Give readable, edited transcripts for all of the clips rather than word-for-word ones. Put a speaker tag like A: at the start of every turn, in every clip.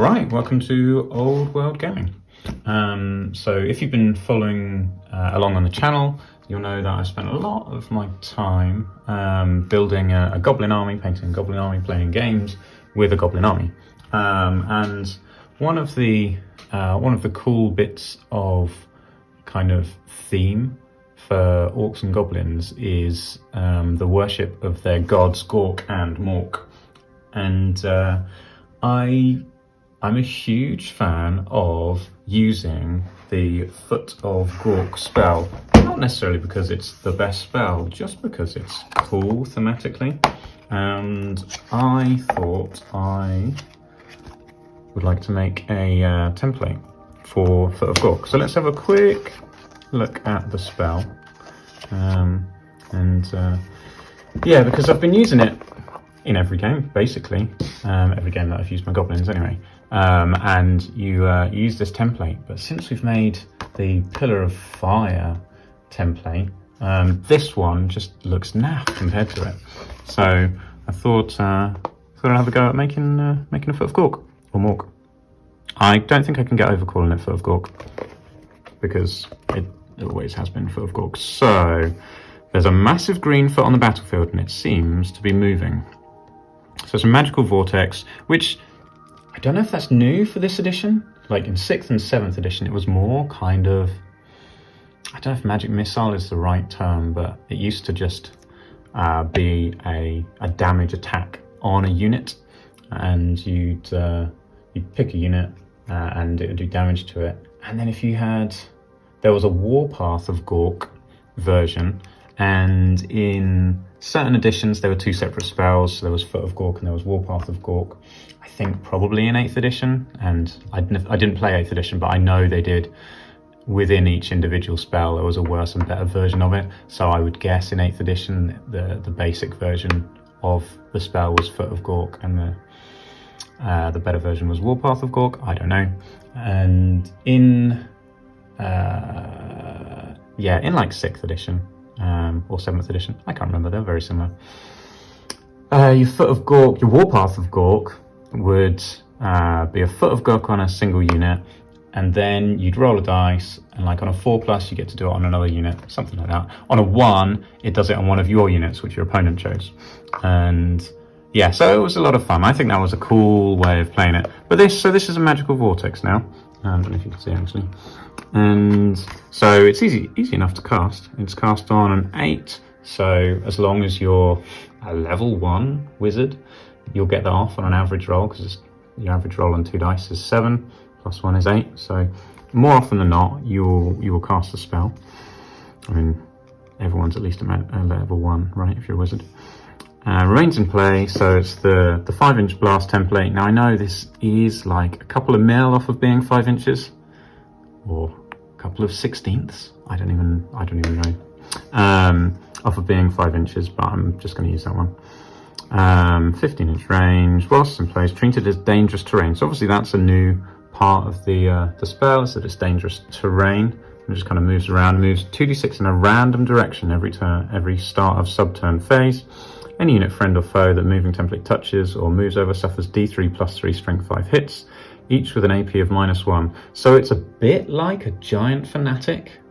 A: Alright, welcome to Old World Gaming. So if you've been following along on the channel, you'll know that I've spent a lot of my time building a goblin army, painting a goblin army, playing games with a goblin army. And one of the cool bits of kind of theme for orcs and goblins is the worship of their gods Gork and Mork. And I'm a huge fan of using the Foot of Gork spell, not necessarily because it's the best spell, just because it's cool thematically. And I thought I would like to make a template for Foot of Gork. So let's have a quick look at the spell. Yeah, because I've been using it in every game, basically. Every game that I've used my goblins anyway. And you use this template, but since we've made the Pillar of Fire template, this one just looks naff compared to it. So I thought I'd have a go at making a Foot of Gork, or Mork. I don't think I can get over calling it Foot of Gork, because it always has been Foot of Gork. So there's a massive green foot on the battlefield, and it seems to be moving. So it's a magical vortex, which I don't know if that's new for this edition. Like in 6th and 7th edition, it was more kind of, I don't know if magic missile is the right term, but it used to just be a damage attack on a unit, and you'd pick a unit and it would do damage to it. And then if there was a Warpath of Gork version, and in certain editions there were two separate spells. So there was Foot of Gork and there was Warpath of Gork. I think probably in 8th edition, and I didn't play 8th edition, but I know they did within each individual spell there was a worse and better version of it. So I would guess in 8th edition the basic version of the spell was Foot of Gork, and the better version was Warpath of Gork. I don't know. And in like 6th edition or 7th edition, I can't remember, they're very similar. Your Foot of Gork, your Warpath of Gork would be a Foot of Gork on a single unit, and then you'd roll a dice, and like on a 4+, you get to do it on another unit, something like that. On a 1, it does it on one of your units, which your opponent chose. And yeah, so it was a lot of fun. I think that was a cool way of playing it. But this is a magical vortex now. I don't know if you can see actually. And so it's easy enough to cast. It's cast on an 8, so as long as you're a level 1 wizard, you'll get that off on an average roll, because your average roll on 2 dice is 7, plus 1 is 8. So more often than not, you will cast the spell. I mean, everyone's at least a level 1, right, if you're a wizard. Remains in play, so it's the 5-inch blast template. Now I know this is like a couple of mil off of being 5 inches, or a couple of 16ths. I don't even know. Off of being 5 inches, but I'm just going to use that one. 15-inch range. Whilst it's in place, treated as dangerous terrain. So obviously that's a new part of the spell, is that it's dangerous terrain. It just kind of moves around, moves 2d6 in a random direction every start of sub-turn phase. Any unit, friend or foe that moving template touches or moves over suffers d3 plus 3 strength 5 hits, each with an AP of -1. So it's a bit like a giant Fanatic.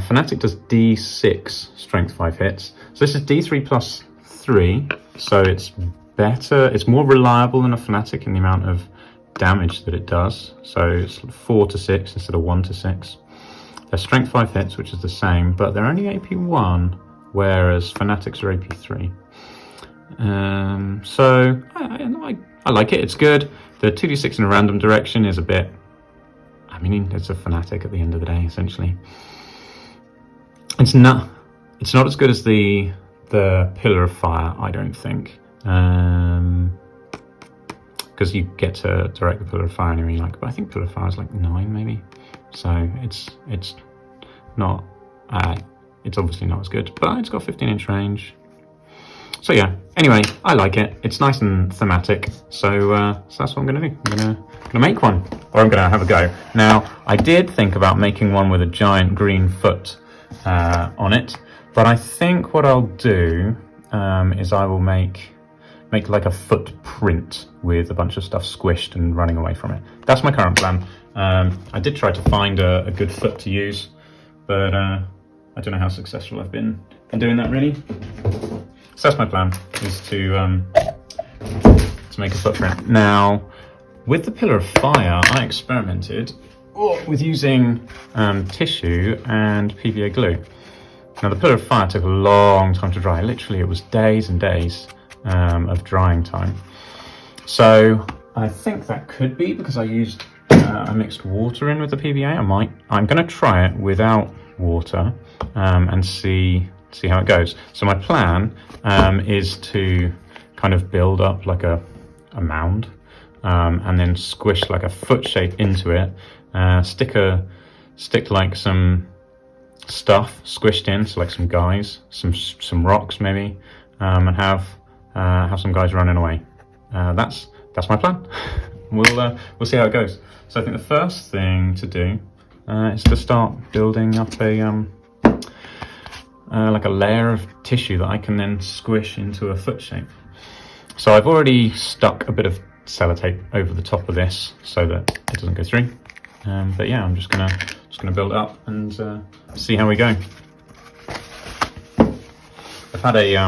A: Fanatic does d6 strength 5 hits. So this is d3 plus 3, so it's better, it's more reliable than a Fanatic in the amount of damage that it does. So it's 4 to 6 instead of 1 to 6. They're strength 5 hits, which is the same, but they're only AP 1. Whereas Fanatics are AP3. So I like it, it's good. The 2d6 in a random direction is a bit, I mean, it's a Fanatic at the end of the day, essentially. It's not as good as the Pillar of Fire, I don't think. Because you get to direct the Pillar of Fire anyway, but I think Pillar of Fire is like 9 maybe. So it's not, it's obviously not as good, but it's got 15-inch range. So yeah, anyway, I like it. It's nice and thematic. So that's what I'm going to do. I'm going to make one, or I'm going to have a go. Now, I did think about making one with a giant green foot on it, but I think what I'll do is I will make make like a footprint with a bunch of stuff squished and running away from it. That's my current plan. I did try to find a good foot to use, but I don't know how successful I've been in doing that really. So that's my plan, is to make a footprint. Now, with the Pillar of Fire, I experimented with using tissue and PVA glue. Now, the Pillar of Fire took a long time to dry. Literally, it was days and days of drying time. So I think that could be because I used I mixed water in with the PVA. I'm going to try it without water and see how it goes. So my plan is to kind of build up like a mound and then squish like a foot shape into it. Stick like some stuff squished in, so like some guys, some rocks maybe, and have some guys running away. That's my plan. We'll see how it goes. So I think the first thing to do is to start building up a like a layer of tissue that I can then squish into a foot shape. So I've already stuck a bit of sellotape over the top of this so that it doesn't go through. But yeah, I'm just gonna build it up and see how we go. I've had a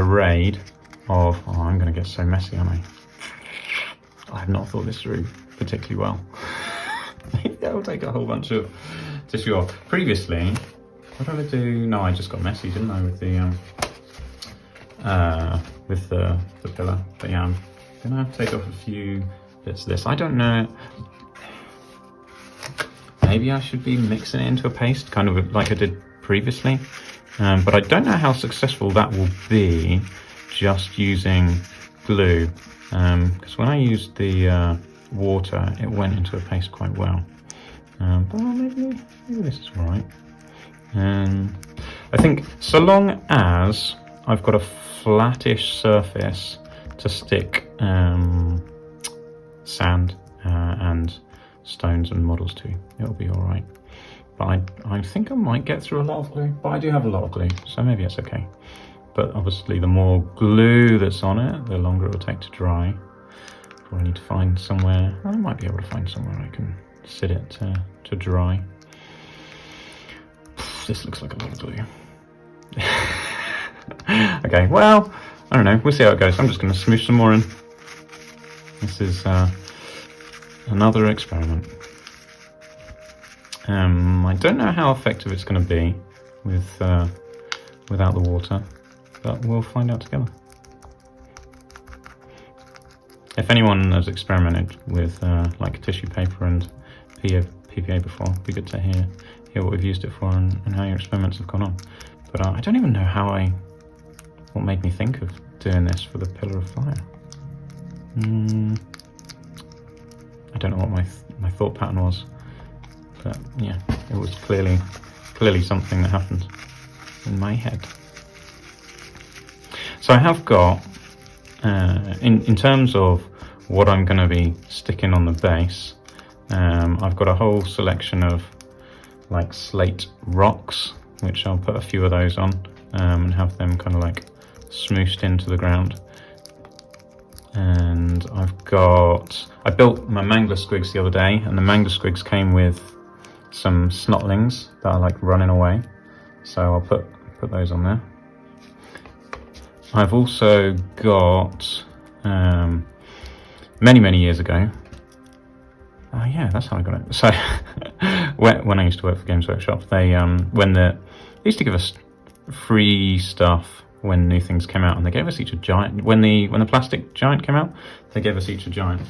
A: raid of, oh, I'm gonna get so messy, aren't I? I have not thought this through particularly well. Maybe I'll take a whole bunch of tissue off. Previously, what did I do? No, I just got messy, didn't I, with the pillar. But yeah, I'm gonna take off a few bits of this. I don't know. Maybe I should be mixing it into a paste, kind of like I did previously. But I don't know how successful that will be just using glue. Because when I used the water, it went into a paste quite well. But maybe this is all right. I think so long as I've got a flattish surface to stick sand and stones and models to, it'll be all right. But I think I might get through a lot of glue, but I do have a lot of glue, so maybe it's okay. But obviously the more glue that's on it, the longer it will take to dry. Probably need to find somewhere, I might be able to find somewhere I can sit it to dry. This looks like a lot of glue. Okay, well, I don't know, we'll see how it goes. I'm just going to smoosh some more in. This is another experiment. I don't know how effective it's going to be with without the water, but we'll find out together. If anyone has experimented with like tissue paper and PVA before, it'd be good to hear what we've used it for and how your experiments have gone on. But I don't even know what made me think of doing this for the Pillar of Fire. I don't know what my thought pattern was, but yeah, it was clearly something that happened in my head. So I have got, in terms of what I'm going to be sticking on the base, I've got a whole selection of like slate rocks, which I'll put a few of those on and have them kind of like smooshed into the ground. And I built my mangler squigs the other day, and the mangler squigs came with some snotlings that are like running away. So I'll put those on there. I've also got, many years ago, oh yeah, that's how I got it. So when I used to work for Games Workshop, they used to give us free stuff when new things came out, and they gave us each a giant. When the plastic giant came out, they gave us each a giant.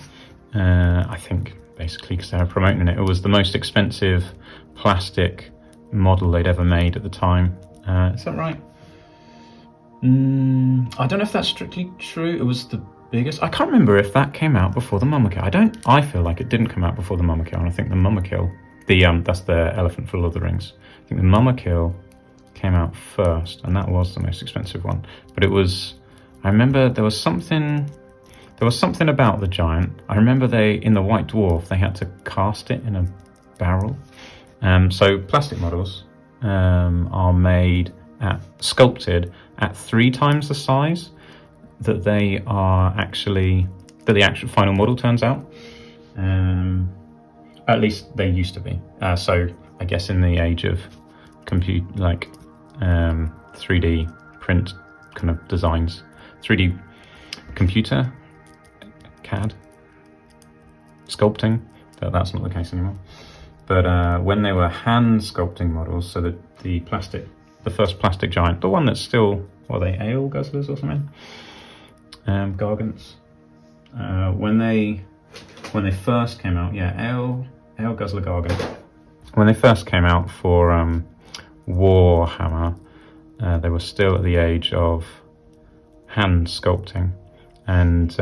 A: I think basically because they were promoting it. It was the most expensive plastic model they'd ever made at the time. Is that right? I don't know if that's strictly true. It was the biggest. I can't remember if that came out before the Mama Kill. I feel like it didn't come out before the Mama Kill, and I think the Mama Kill, that's the elephant for Lord of the Rings. I think the Mama Kill came out first, and that was the most expensive one. But it was, I remember there was something about the giant. I remember in the White Dwarf, they had to cast it in a barrel. So plastic models are sculpted at 3 times the size that they are actually, that the actual final model turns out. At least they used to be. So I guess in the age of 3D print kind of designs, 3D computer, CAD, sculpting, that's not the case anymore. But when they were hand sculpting models, so that the first plastic giant, the one that's still, what are they, ale guzzlers or something? Gargants. When they first came out, yeah, ale guzzler gargant. When they first came out for Warhammer, they were still at the age of hand sculpting, and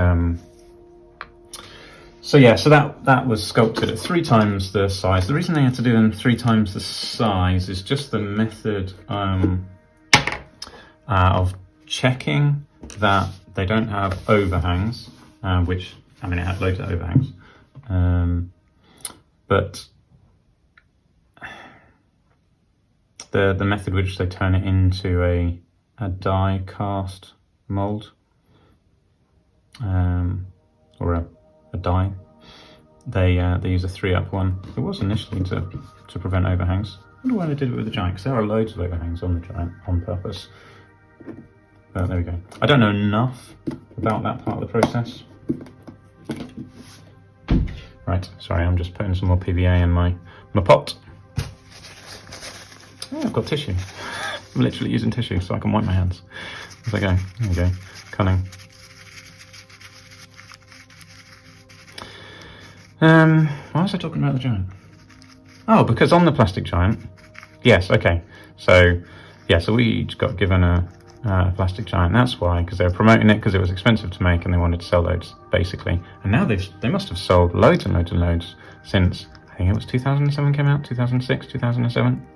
A: so that was sculpted at 3 times the size. The reason they had to do them 3 times the size is just the method of checking that they don't have overhangs, which, I mean, it had loads of overhangs, but the method which they turn it into a die cast mold, or a die, they use a 3-up one. It was initially to prevent overhangs. I wonder why they did it with the giant, because there are loads of overhangs on the giant on purpose. But there we go. I don't know enough about that part of the process. Right, sorry, I'm just putting some more PVA in my pot. Oh, I've got tissue. I'm literally using tissue so I can wipe my hands as I go. There we go. Cunning. Why was I talking about the giant? Oh, because on the plastic giant, yes, okay. So, yeah, so we each got given a plastic giant. That's why, because they were promoting it because it was expensive to make and they wanted to sell loads, basically. And now they must have sold loads and loads and loads since, I think it was 2007 came out, 2006, 2007.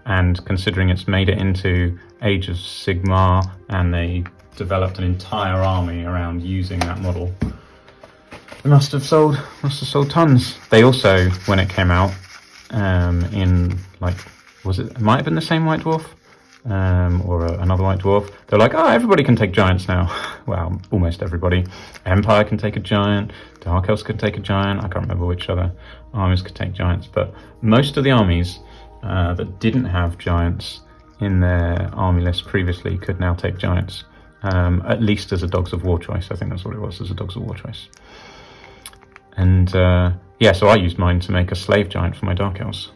A: And considering it's made it into Age of Sigmar and they developed an entire army around using that model, they must have sold tons. They also, when it came out, in like, it might have been the same White Dwarf, or another White Dwarf. They're like, oh, everybody can take giants now. Well, almost everybody. Empire can take a giant. Dark Elves could take a giant. I can't remember which other armies could take giants, but most of the armies that didn't have giants in their army list previously could now take giants, at least as a Dogs of War choice. I think that's what it was, as a Dogs of War choice. And yeah, so I used mine to make a slave giant for my Dark Elves.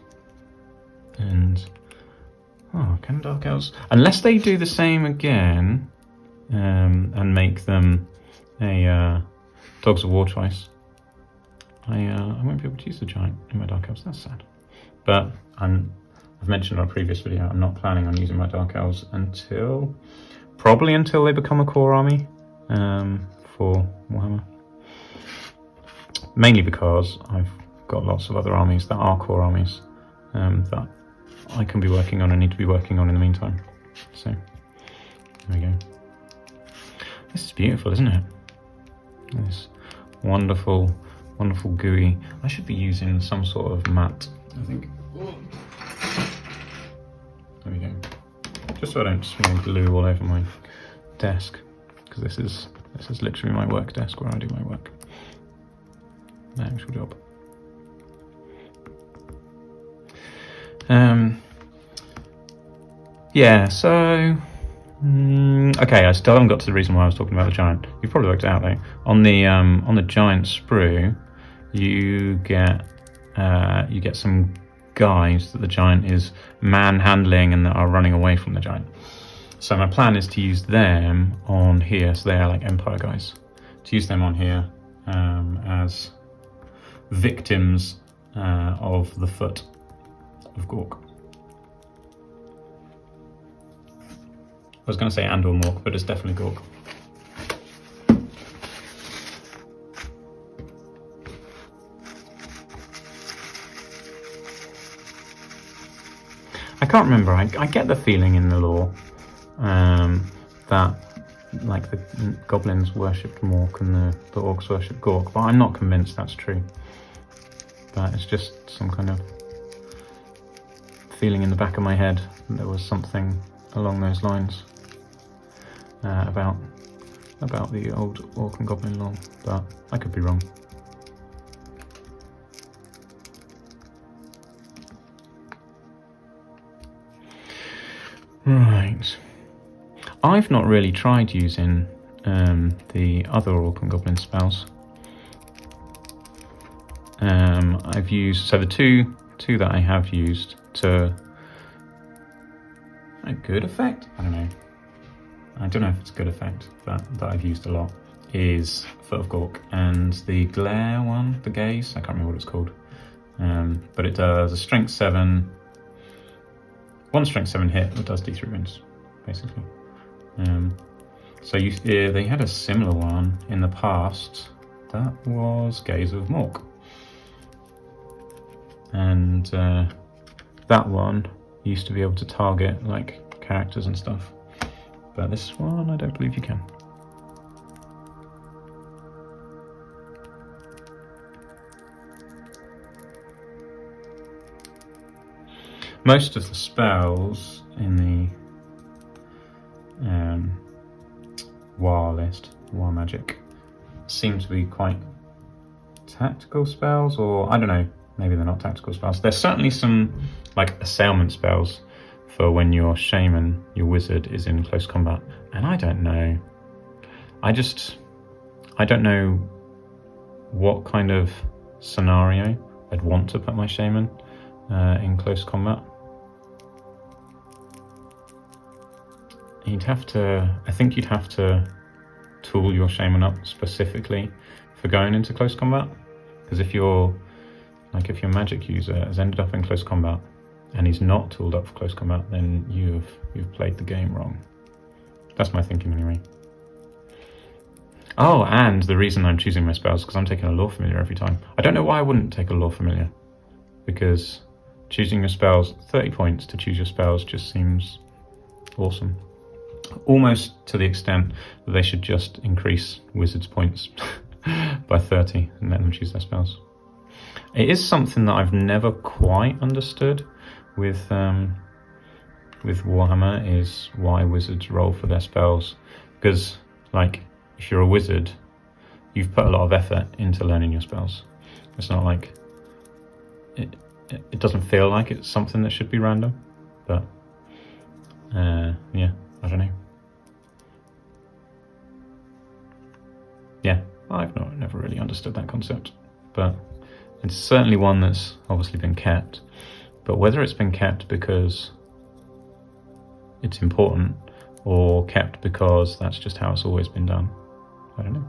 A: And oh, can Dark Elves, unless they do the same again, and make them a Dogs of War choice, I won't be able to use the giant in my Dark Elves. That's sad. But I've mentioned in a previous video, I'm not planning on using my Dark Elves probably until they become a core army for Warhammer. Mainly because I've got lots of other armies that are core armies that I can be working on and need to be working on in the meantime. So, there we go. This is beautiful, isn't it? This wonderful, wonderful gooey. I should be using some sort of matte, I think. There we go. Just so I don't smear glue all over my desk, because this is literally my work desk where I do my work. The actual job. Yeah, so okay, I still haven't got to the reason why I was talking about the giant. You've probably worked it out though. On the giant sprue, you get some guys that the giant is manhandling and that are running away from the giant. So my plan is to use them on here. So they are like Empire guys. To use them on here as victims of the Foot of Gork. I was going to say and or Mork, but it's definitely Gork. I can't remember. I get the feeling in the lore that like the goblins worshipped Mork and the orcs worshipped Gork, but I'm not convinced that's true. But it's just some kind of feeling in the back of my head that there was something along those lines. about the old Orc and Goblin lore, but I could be wrong. Right. I've not really tried using the other Orc and Goblin spells. I've used, so the two that I have used to a good effect? I don't know if it's a good effect, but that I've used a lot is Foot of Gork and the Glare one, the Gaze, I can't remember what it's called. But it does a strength 7, one strength 7 hit that does D3 wounds, basically. So they had a similar one in the past. That was Gaze of Mork. And that one used to be able to target like characters and stuff. But this one, I don't believe you can. Most of the spells in the War list, War Magic, seem to be quite tactical spells, or I don't know, maybe they're not tactical spells. There's certainly some like assailment spells for when your shaman, your wizard, is in close combat. And I don't know. I don't know what kind of scenario I'd want to put my shaman in close combat. I think you'd have to tool your shaman up specifically for going into close combat. Because if your magic user has ended up in close combat and he's not tooled up for close combat, then you've played the game wrong. That's my thinking anyway. Oh, and the reason I'm choosing my spells is because I'm taking a lore familiar every time. I don't know why I wouldn't take a lore familiar, because choosing your spells, 30 points to choose your spells just seems awesome. Almost to the extent that they should just increase wizards' points by 30 and let them choose their spells. It is something that I've never quite understood with Warhammer, is why wizards roll for their spells. Because, like, if you're a wizard, you've put a lot of effort into learning your spells. It's not like it doesn't feel like it's something that should be random, but yeah, I don't know. Yeah, I've never really understood that concept, but it's certainly one that's obviously been kept. But whether it's been kept because it's important or kept because that's just how it's always been done, I don't know.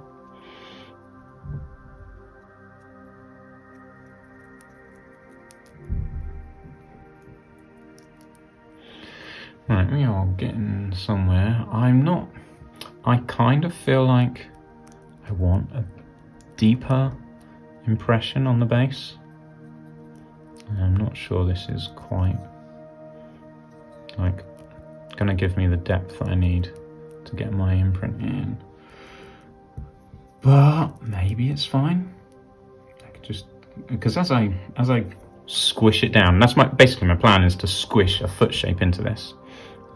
A: Right, we are getting somewhere. I kind of feel like I want a deeper impression on the base. I'm not sure this is quite like gonna give me the depth that I need to get my imprint in, but maybe it's fine. I could just, because as I squish it down, that's basically my plan, is to squish a foot shape into this,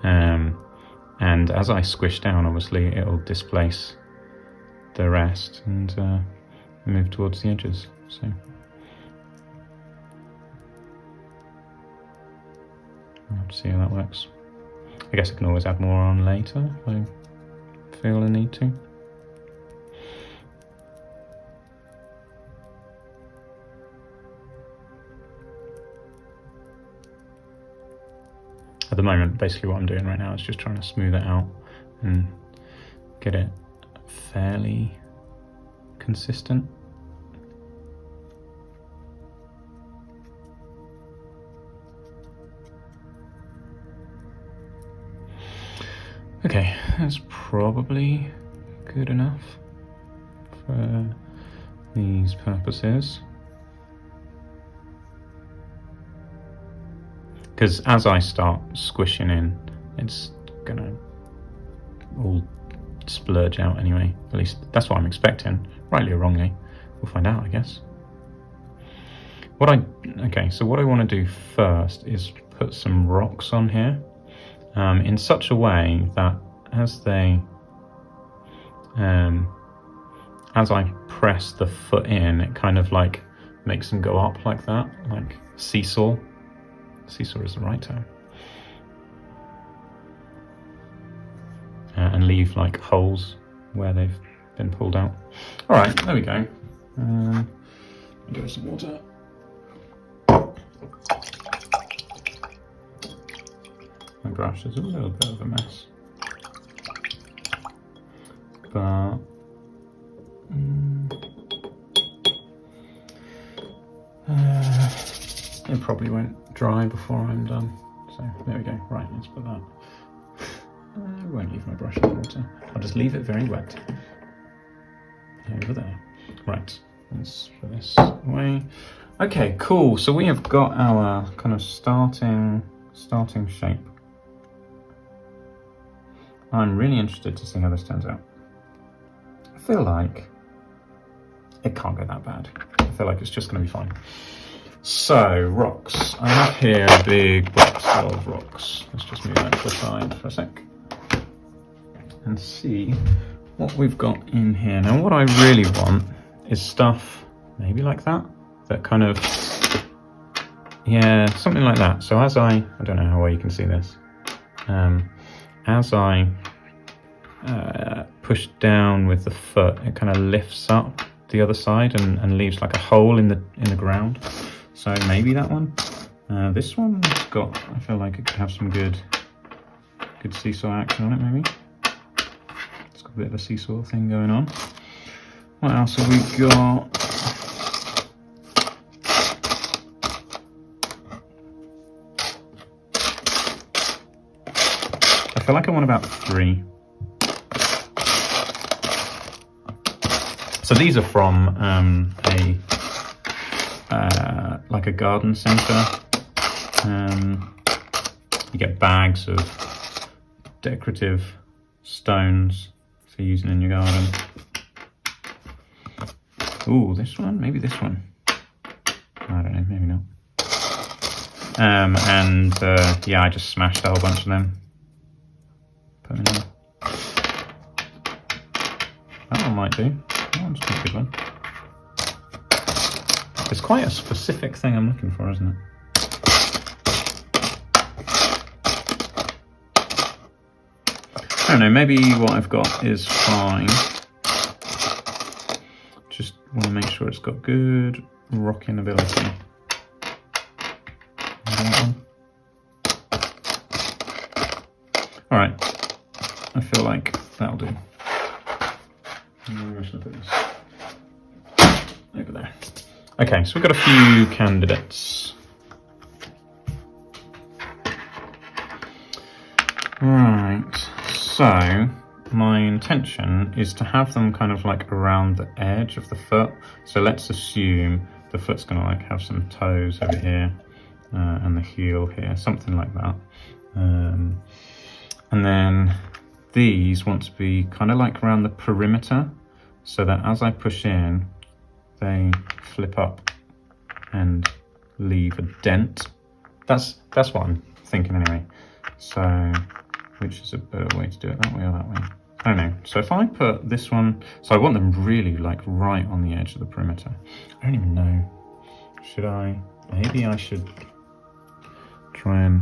A: and as I squish down, obviously it'll displace the rest and move towards the edges. So I'll have to see how that works. I guess I can always add more on later if I feel I need to. At the moment, basically what I'm doing right now is just trying to smooth it out and get it fairly consistent. Okay, that's probably good enough for these purposes. Because as I start squishing in, it's gonna all splurge out anyway. At least that's what I'm expecting, rightly or wrongly. We'll find out, I guess. So what I want to do first is put some rocks on here, in such a way that as they as I press the foot in, it kind of like makes them go up like that, like seesaw. Seesaw is the right term. And leave like holes where they've been pulled out. All right, there we go. Give it some water. My brush is a little bit of a mess, but it probably won't dry before I'm done. So there we go. Right, let's put that. I won't leave my brush in water. I'll just leave it very wet. Over there. Right, let's put this away. Okay, cool. So we have got our kind of starting shape. I'm really interested to see how this turns out. I feel like it can't go that bad. I feel like it's just going to be fine. So, rocks. I have here a big box of rocks. Let's just move that to the side for a sec and see what we've got in here. Now, what I really want is stuff maybe like that kind of, yeah, something like that. So as I don't know how well you can see this. As I push down with the foot, it kind of lifts up the other side and leaves like a hole in the ground. So maybe that one. This one's got, I feel like it could have some good seesaw action on it maybe. It's got a bit of a seesaw thing going on. What else have we got? I feel like I want about 3. So these are from like a garden centre. You get bags of decorative stones for using in your garden. Ooh, this one? Maybe this one. I don't know, maybe not. Yeah, I just smashed a whole bunch of them. Put them in there. That one might do. That one's a good one. It's quite a specific thing I'm looking for, isn't it? I don't know, maybe what I've got is fine. Just want to make sure it's got good rocking ability. Alright, I feel like that'll do. Where should I put this? Over there. Okay, so we've got a few candidates. Right, so my intention is to have them kind of like around the edge of the foot. So let's assume the foot's gonna like have some toes over here and the heel here, something like that. And then these want to be kind of like around the perimeter, so that as I push in, they flip up and leave a dent. That's what I'm thinking anyway. So, which is a better way to do it, that way or that way? I don't know. So if I put this one, so I want them really like right on the edge of the perimeter. I don't even know. Should I? Maybe I should try and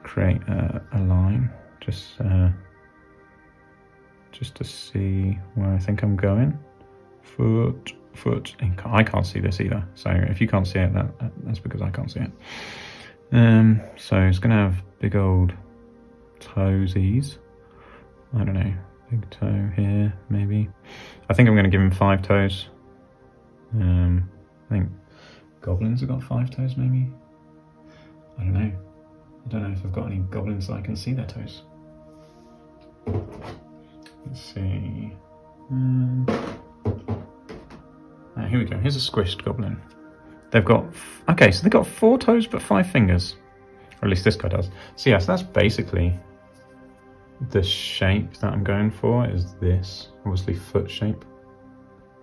A: create a line, just to see where I think I'm going. Foot. I can't see this either. So if you can't see it, that's because I can't see it. So it's gonna have big old toesies. I don't know, big toe here maybe. I think I'm gonna give him 5 toes. I think goblins have got 5 toes maybe. I don't know. I don't know if I've got any goblins that I can see their toes. Let's see. Here we go. Here's a squished goblin. They've got, okay, so they've got 4 toes but 5 fingers. Or at least this guy does. So yeah, so that's basically the shape that I'm going for, is this, obviously foot shape.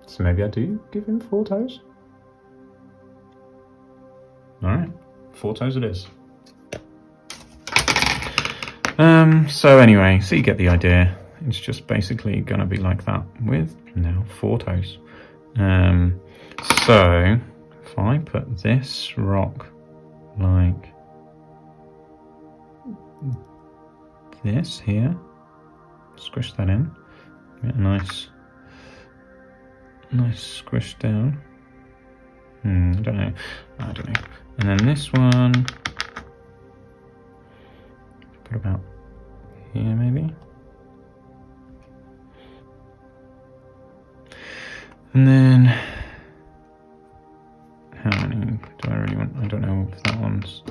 A: So maybe I do give him 4 toes. Alright, 4 toes it is. So anyway, so you get the idea. it's just basically going to be like that with now 4 toes. So if I put this rock like this here, squish that in, get a nice squish down. I don't know. And then this one, put about here maybe. And then, how many do I really want? I don't know if that one's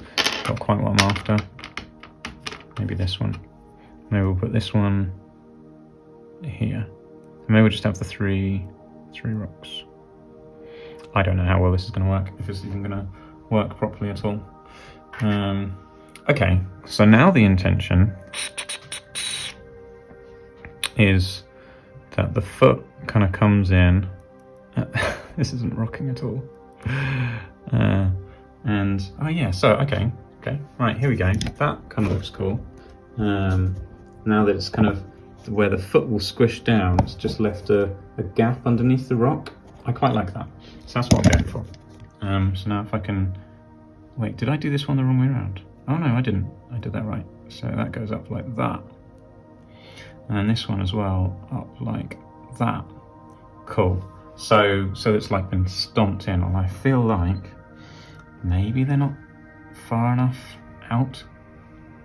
A: got quite what I'm after. Maybe this one. Maybe we'll put this one here. Maybe we'll just have the three rocks. I don't know how well this is going to work, if it's even going to work properly at all. Okay, so now the intention is that the foot kind of comes in. This isn't rocking at all. And oh yeah, so okay, right, here we go. That kind of looks cool. Now that it's kind of where the foot will squish down, it's just left a gap underneath the rock. I quite like that. So that's what I'm going for. So now if I can, wait, did I do this one the wrong way around? Oh no, I didn't. I did that right. So that goes up like that. And then this one as well, up like that. Cool. So it's like been stomped in, and I feel like maybe they're not far enough out.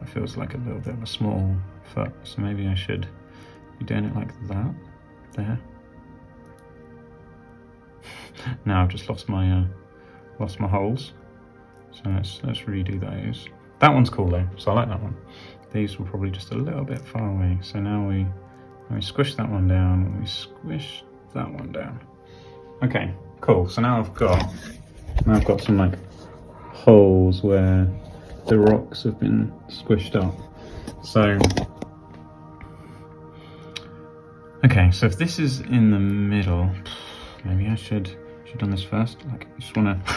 A: It feels like a little bit of a small foot, so maybe I should be doing it like that, there. Now I've just lost my holes, so let's redo those. That one's cool though, so I like that one. These were probably just a little bit far away, so now we squish that one down, and we squish that one down. Okay, cool. So now I've got some like holes where the rocks have been squished up. So okay, so if this is in the middle, maybe I should have done this first. Like, I just want to.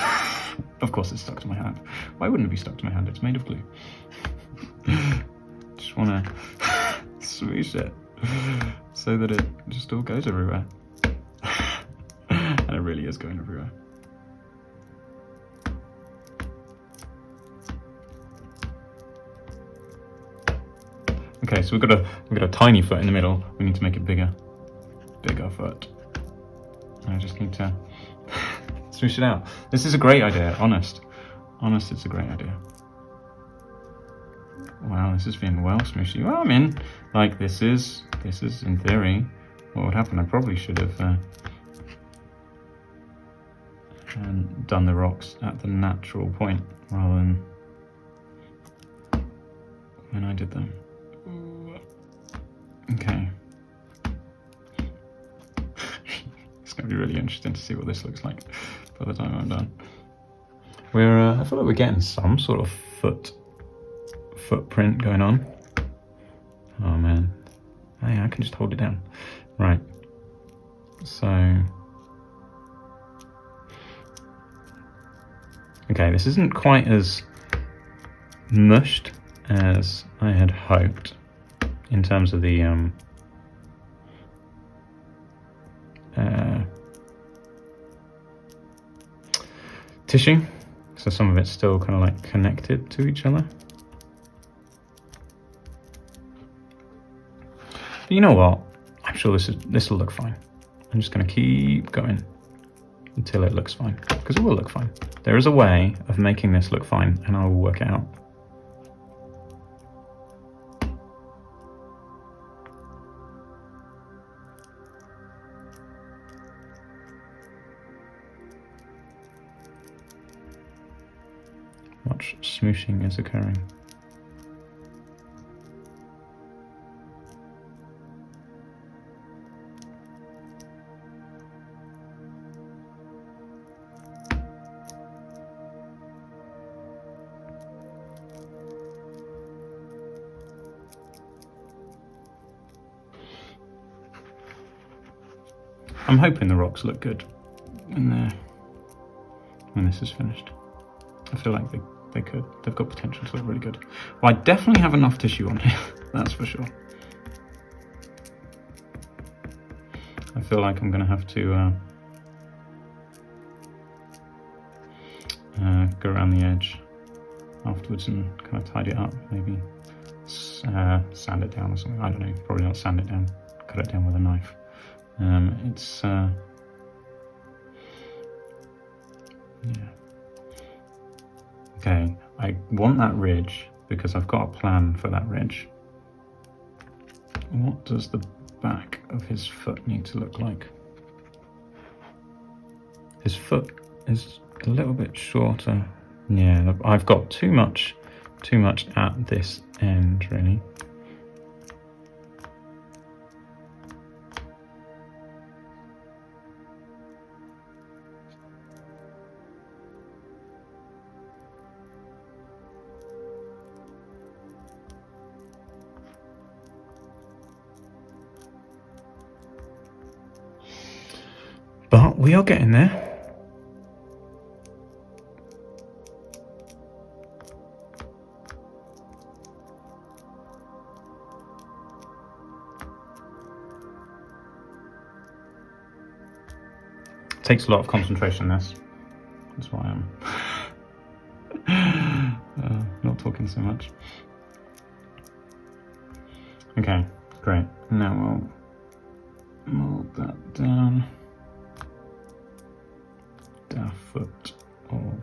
A: Of course, it's stuck to my hand. Why wouldn't it be stuck to my hand? It's made of glue. Just want to swoosh it so that it just all goes everywhere. And it really is going everywhere. Okay, so we've got a tiny foot in the middle. We need to make it bigger foot. I just need to swoosh it out. This is a great idea, honest, it's a great idea. Wow, this has been well smooshy. Well, I mean, like this is in theory what would happen. I probably should have done the rocks at the natural point rather than when I did them. Okay. It's going to be really interesting to see what this looks like by the time I'm done. I feel like we're getting some sort of footprint going on. Oh man. Oh, yeah, I can just hold it down. Right. So. Okay, this isn't quite as mushed as I had hoped in terms of the tissue. So some of it's still kind of like connected to each other. But you know what? I'm sure this will look fine. I'm just going to keep going until it looks fine, because it will look fine. There is a way of making this look fine, and I will work it out. Much smooshing is occurring. I'm hoping the rocks look good when this is finished. I feel like they could. They've got potential to look really good. Well, I definitely have enough tissue on here, that's for sure. I feel like I'm going to have to go around the edge afterwards and kind of tidy it up, maybe sand it down or something. I don't know, probably not sand it down, cut it down with a knife. Yeah. Okay, I want that ridge because I've got a plan for that ridge. What does the back of his foot need to look like? His foot is a little bit shorter. Yeah, I've got too much at this end, really. But we are getting there. Takes a lot of concentration, this. That's why I'm not talking so much. Okay, great. Now we'll mold that down. The Foot of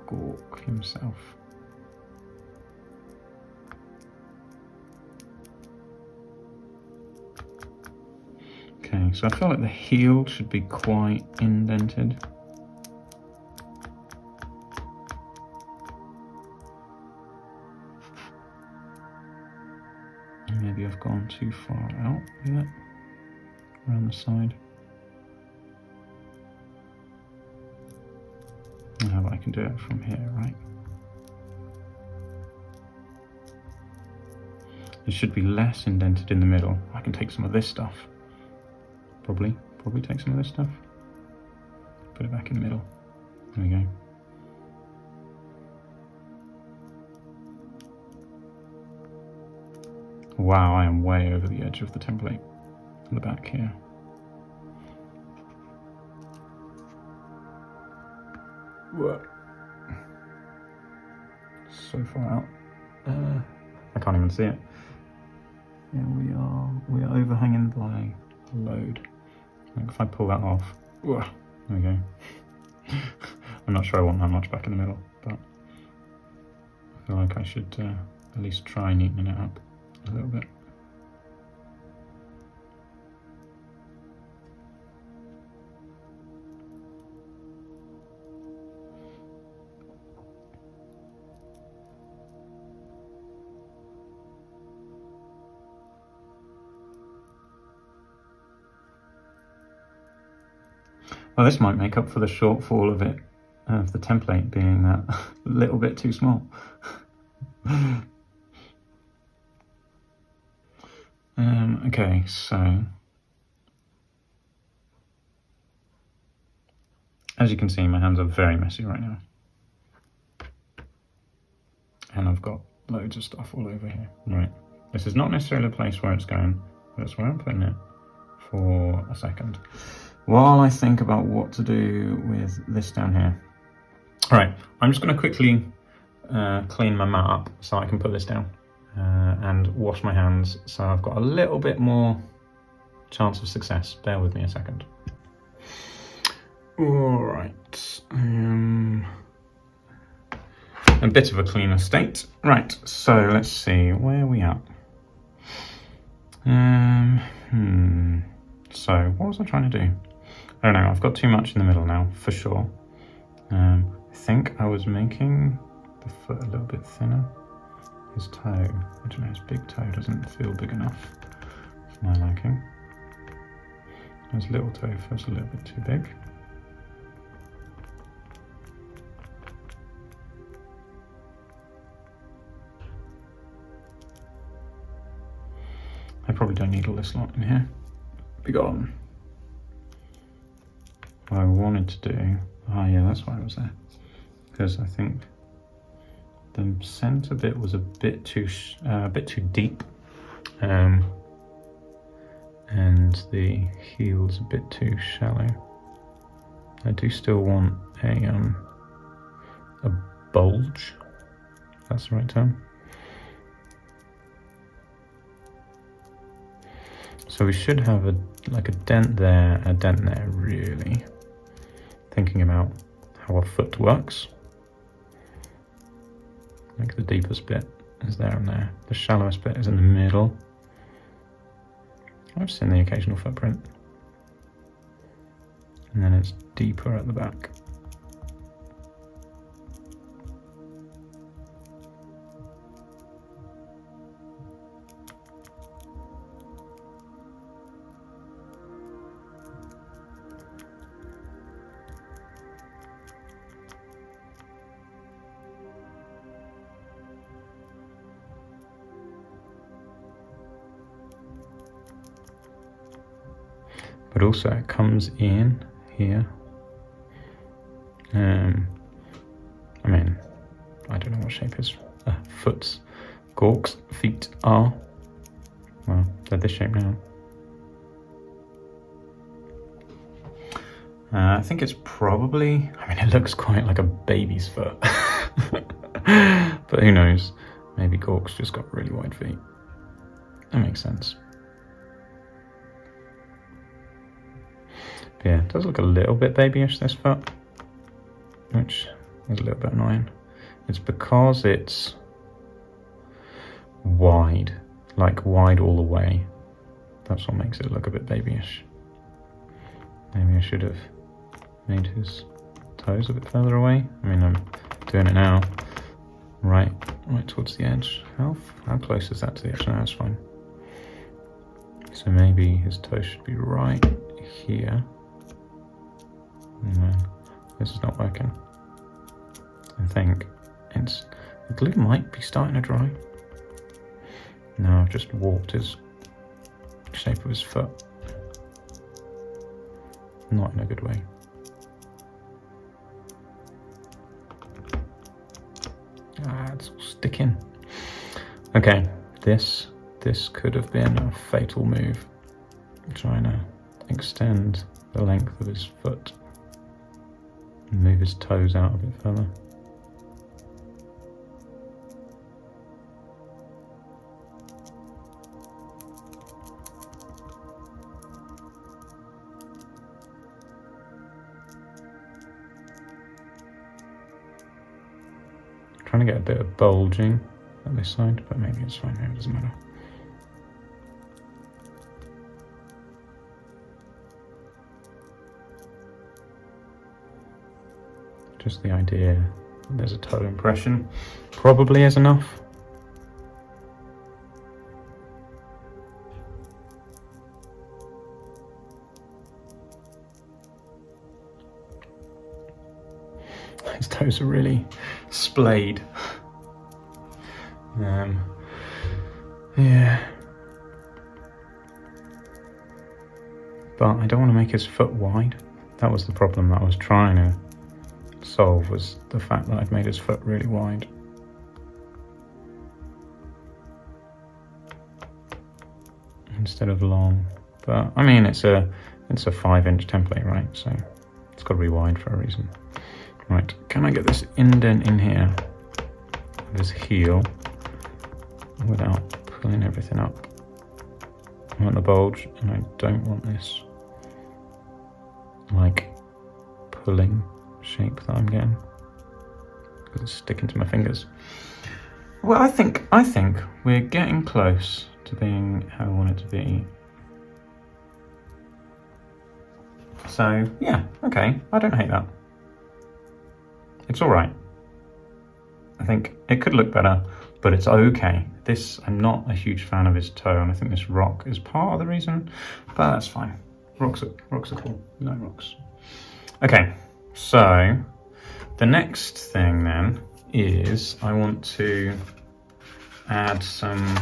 A: Gork himself. Okay, so I feel like the heel should be quite indented. Maybe I've gone too far out with it, around the side. But I can do it from here, right? It should be less indented in the middle. I can take some of this stuff. Probably take some of this stuff. Put it back in the middle. There we go. Wow, I am way over the edge of the template at the back here. Whoa. So far out. I can't even see it. Yeah, we are overhanging by a load. Like if I pull that off, whoa, there we go. I'm not sure I want that much back in the middle, but I feel like I should at least try neatening it up a little bit. Well, this might make up for the shortfall of it, of the template being that little bit too small. Okay, so as you can see, my hands are very messy right now. And I've got loads of stuff all over here. Right, this is not necessarily the place where it's going, but it's where I'm putting it for a second, while I think about what to do with this down here. All right, I'm just going to quickly clean my mat up so I can put this down and wash my hands so I've got a little bit more chance of success. Bear with me a second. All right, a bit of a cleaner state. Right, so let's see, where are we at? So what was I trying to do? I don't know, I've got too much in the middle now, for sure. I think I was making the foot a little bit thinner. His toe, I don't know, his big toe doesn't feel big enough for my liking. His little toe feels a little bit too big. I probably don't need all this lot in here. Be gone. What I wanted to do, yeah, that's why I was there. Because I think the centre bit was a bit too deep. and the heel's a bit too shallow. I do still want a bulge. That's the right term. So we should have a dent there, a dent there, really. Thinking about how a foot works. Like the deepest bit is there and there. The shallowest bit is in the middle. I've seen the occasional footprint. And then it's deeper at the back. But also it comes in here. I mean, I don't know what shape his Gork's feet are. Well, they're this shape now. I think it's probably, I mean, it looks quite like a baby's foot. But who knows? Maybe Gork's just got really wide feet. That makes sense. Yeah, it does look a little bit babyish, this foot, which is a little bit annoying. It's because it's wide, like wide all the way. That's what makes it look a bit babyish. Maybe I should have made his toes a bit further away. I mean, I'm doing it now, right towards the edge. How close is that to the edge? No, that's fine. So maybe his toes should be right here. No, this is not working. I think the glue might be starting to dry. No, I've just warped his shape of his foot. Not in a good way. It's all sticking. Okay, this could have been a fatal move. I'm trying to extend the length of his foot. Move his toes out a bit further. Trying to get a bit of bulging at this side, but maybe it's fine, maybe it doesn't matter. Just the idea that there's a toe impression probably is enough. His toes are really splayed. Yeah. But I don't want to make his foot wide. That was the problem that I was trying to solve, was the fact that I'd made his foot really wide. Instead of long. But I mean, it's a 5-inch template, right? So it's got to be wide for a reason. Right, can I get this indent in here with his heel without pulling everything up? I want the bulge, and I don't want this like pulling shape that I'm getting because it's sticking to my fingers. Well, I think we're getting close to being how I want it to be. So yeah, okay, I don't hate that. It's all right. I think it could look better, but it's okay. I'm not a huge fan of his toe, and I think this rock is part of the reason, but that's fine. Rocks are cool. We like rocks. Okay, so the next thing then is I want to add some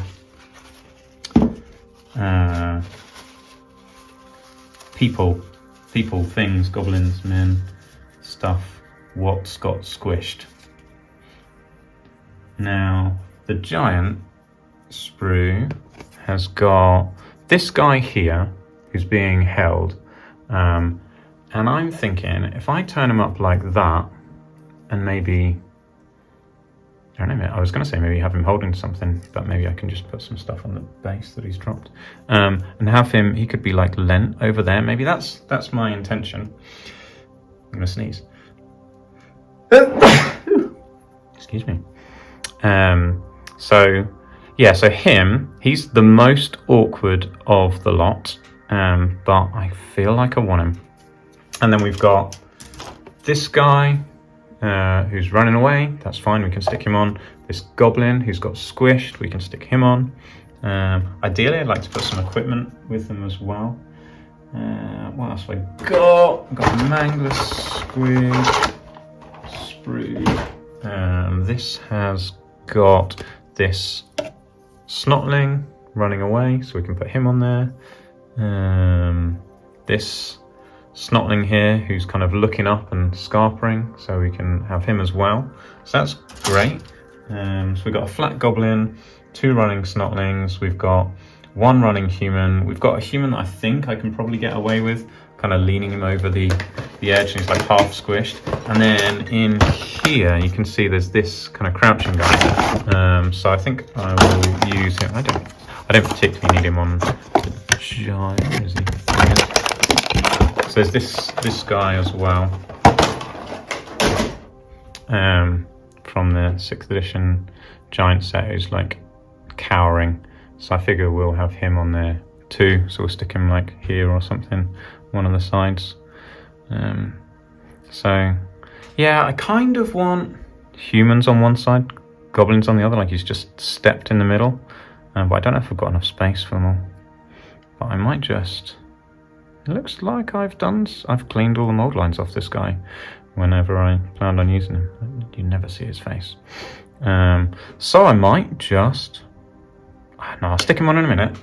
A: people, things, goblins, men, stuff. What's got squished. Now, the giant sprue has got this guy here who's being held, and I'm thinking if I turn him up like that, and maybe, I don't know, I was going to say maybe have him holding something, but maybe I can just put some stuff on the base that he's dropped, and have him, he could be like lent over there. Maybe that's my intention. I'm going to sneeze. Excuse me. So yeah, so he's the most awkward of the lot, but I feel like I want him. And then we've got this guy who's running away. That's fine, we can stick him on. This goblin who's got squished, we can stick him on. Ideally, I'd like to put some equipment with them as well. What else have I got? I've got Mangler Squid, Sprue. This has got this Snotling running away, so we can put him on there. This Snotling here who's kind of looking up and scarpering, so we can have him as well. So that's great. So we've got a flat goblin, 2 running Snotlings, we've got 1 running human. We've got a human that I think I can probably get away with, kind of leaning him over the edge, and he's like half squished. And then in here you can see there's this kind of crouching guy. So I think I will use him. I don't particularly need him on the giant. Where is he? So there's this guy as well, from the 6th edition giant set, who's like cowering. So I figure we'll have him on there too. So we'll stick him like here or something, one of the sides. So yeah, I kind of want humans on one side, goblins on the other, like he's just stepped in the middle. But I don't know if I've got enough space for them all. But I might just, it looks like I've cleaned all the mold lines off this guy whenever I planned on using him. You never see his face. So I might just, no, I'll stick him on in a minute.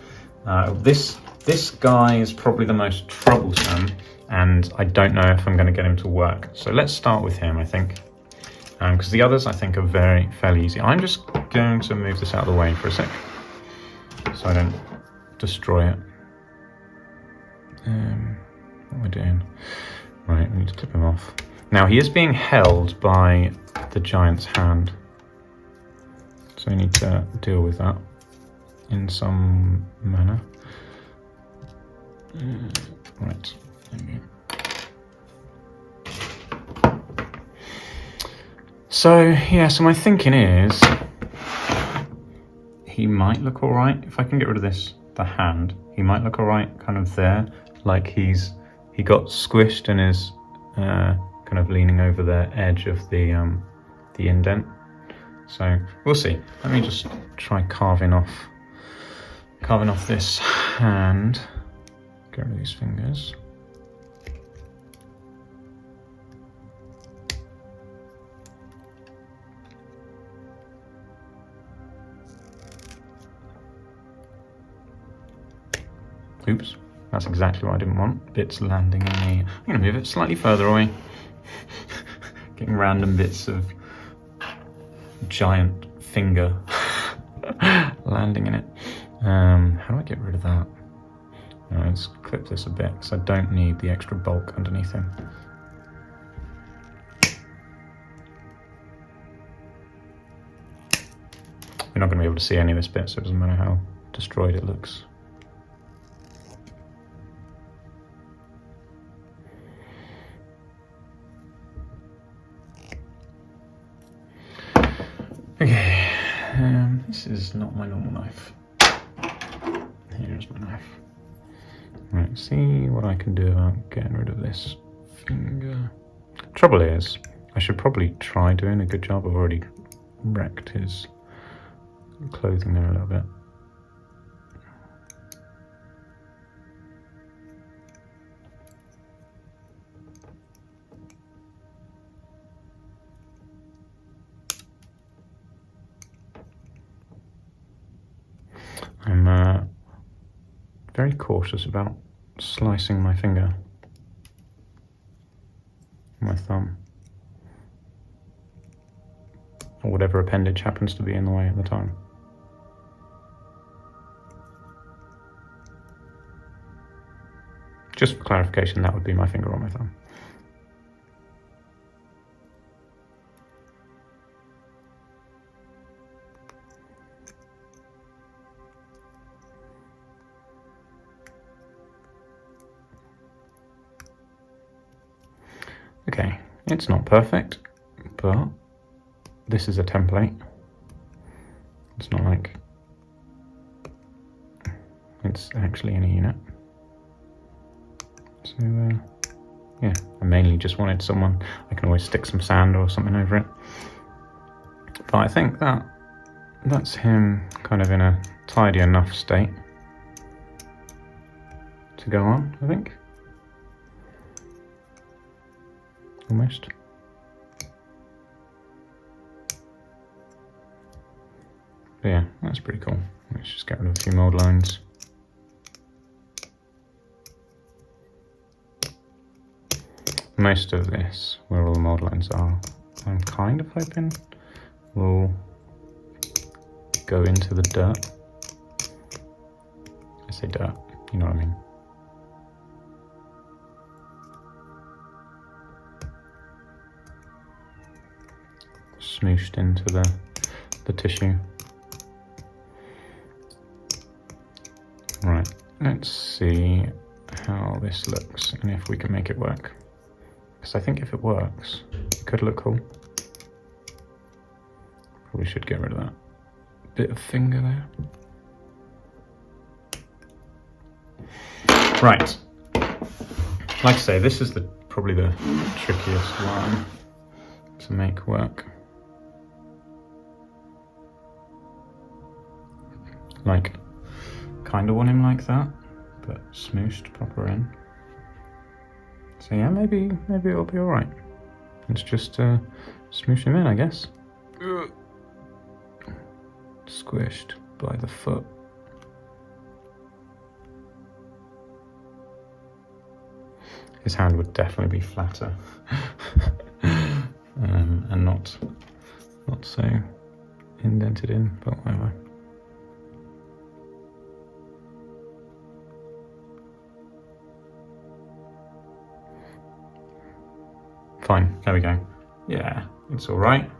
A: This guy is probably the most troublesome, and I don't know if I'm going to get him to work. So let's start with him, I think. Because the others I think are fairly easy. I'm just going to move this out of the way for a sec, so I don't destroy it. What am I doing? Right, we need to clip him off. Now he is being held by the giant's hand, so we need to deal with that in some manner. Right, there we go. So yeah, so my thinking is he might look all right if I can get rid of the hand. He might look all right kind of there, like he got squished and is kind of leaning over the edge of the indent. So we'll see. Let me just try carving off this hand. Get rid of these fingers. Oops, that's exactly what I didn't want. Bits landing in the... I'm going to move it slightly further away. Getting random bits of giant finger landing in it. How do I get rid of that? Let's clip this a bit, because I don't need the extra bulk underneath him. We're not going to be able to see any of this bit, so it doesn't matter how destroyed it looks. Okay, this is not my normal knife. Here's my knife. Right, see what I can do about getting rid of this finger. Trouble is, I should probably try doing a good job. I've already wrecked his clothing there a little bit. I'm very cautious about slicing my finger, my thumb, or whatever appendage happens to be in the way at the time. just for clarification, that would be my finger or my thumb. Okay, it's not perfect, but this is a template. It's not like it's actually in a unit. So yeah, I mainly just wanted someone, I can always stick some sand or something over it. But I think that's him kind of in a tidy enough state to go on, I think. Almost. But yeah, that's pretty cool. Let's just get rid of a few mold lines. Most of this, where all the mold lines are, I'm kind of hoping will go into the dirt. I say dirt, you know what I mean. Smooshed into the tissue. Right, let's see how this looks and if we can make it work. Because I think if it works, it could look cool. Probably should get rid of that bit of finger there. Right, like I say, this is probably the trickiest one to make work. Like, kind of want him like that, but smooshed proper in. So yeah, maybe it'll be alright. Let's just smoosh him in, I guess. Squished by the foot. His hand would definitely be flatter and not so indented in, but whatever. Fine, there we go. Yeah, it's all right.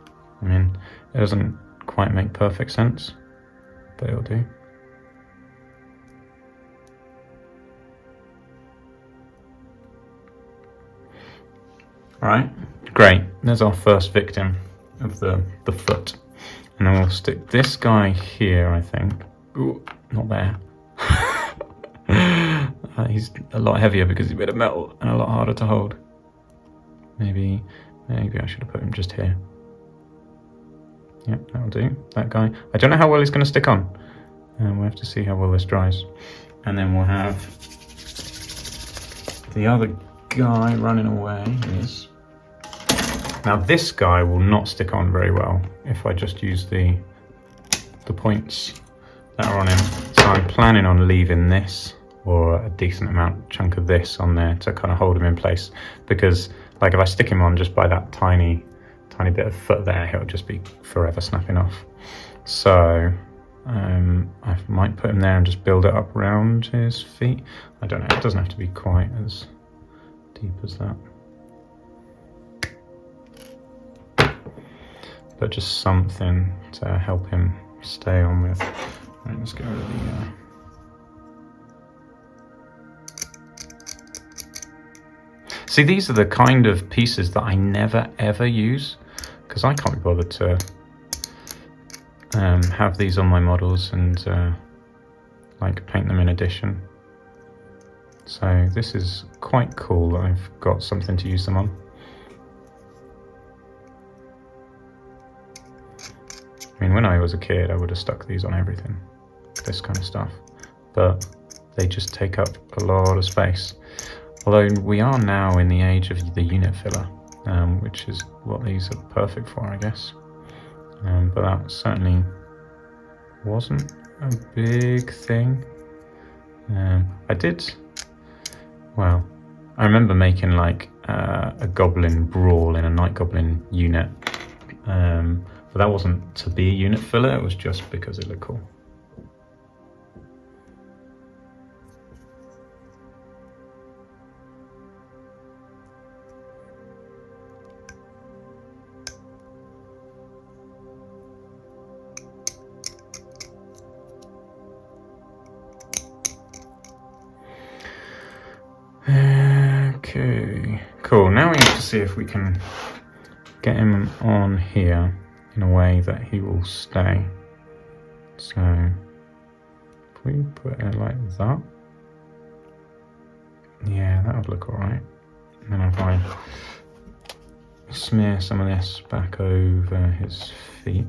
A: I mean, it doesn't quite make perfect sense, but it'll do. All right, great. There's our first victim of the foot. And then we'll stick this guy here, I think. Ooh, not there. He's a lot heavier because he's made of metal and a lot harder to hold. Maybe I should have put him just here. Yep, that'll do. That guy. I don't know how well he's going to stick on. We'll have to see how well this dries. And then we'll have the other guy running away. Now this guy will not stick on very well if I just use the points that are on him. So I'm planning on leaving this or a decent chunk of this on there to kind of hold him in place, because like if I stick him on just by that tiny bit of foot there, he'll just be forever snapping off. So I might put him there and just build it up around his feet. I don't know, it doesn't have to be quite as deep as that. But just something to help him stay on with. Right, let's get rid of the... See, these are the kind of pieces that I never ever use, because I can't be bothered to have these on my models and like paint them in addition. So this is quite cool that I've got something to use them on. I mean, when I was a kid, I would have stuck these on everything, this kind of stuff, but they just take up a lot of space. Although we are now in the age of the unit filler, which is what these are perfect for, I guess. But that certainly wasn't a big thing. I remember making like a goblin brawl in a night goblin unit. But that wasn't to be a unit filler, it was just because it looked cool. . Okay, cool. Now we need to see if we can get him on here in a way that he will stay. So if we put it like that, yeah, that would look alright. And then if I smear some of this back over his feet.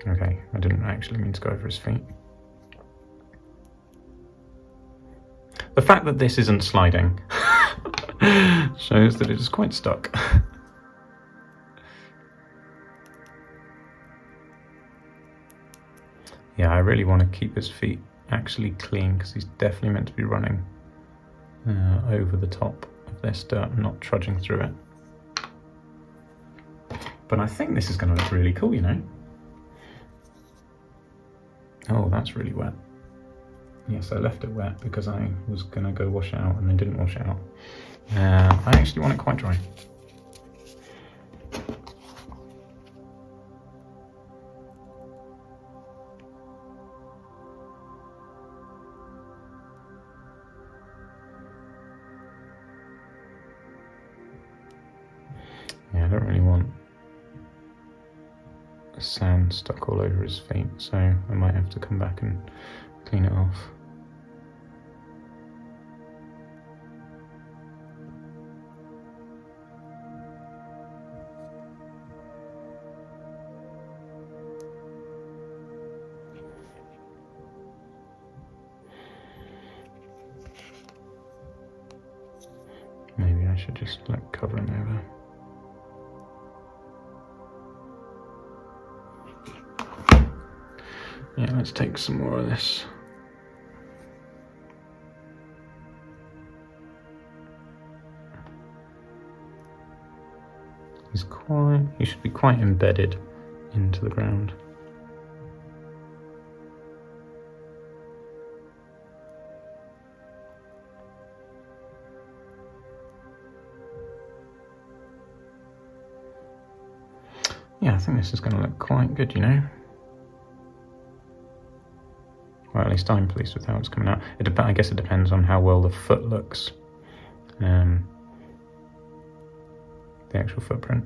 A: Okay, I didn't actually mean to go over his feet. The fact that this isn't sliding shows that it is quite stuck. Yeah, I really want to keep his feet actually clean because he's definitely meant to be running over the top of this dirt and not trudging through it. But I think this is going to look really cool, you know. Oh, that's really wet. Yes, I left it wet because I was going to go wash it out and then didn't wash it out. I actually want it quite dry. Yeah, I don't really want sand stuck all over his feet, so I might have to come back and clean it off. Maybe I should just like cover him over. Yeah, let's take some more of this. He should be quite embedded into the ground. Yeah, I think this is going to look quite good, you know. Well, at least I'm pleased with how it's coming out. I guess it depends on how well the foot looks. The actual footprint.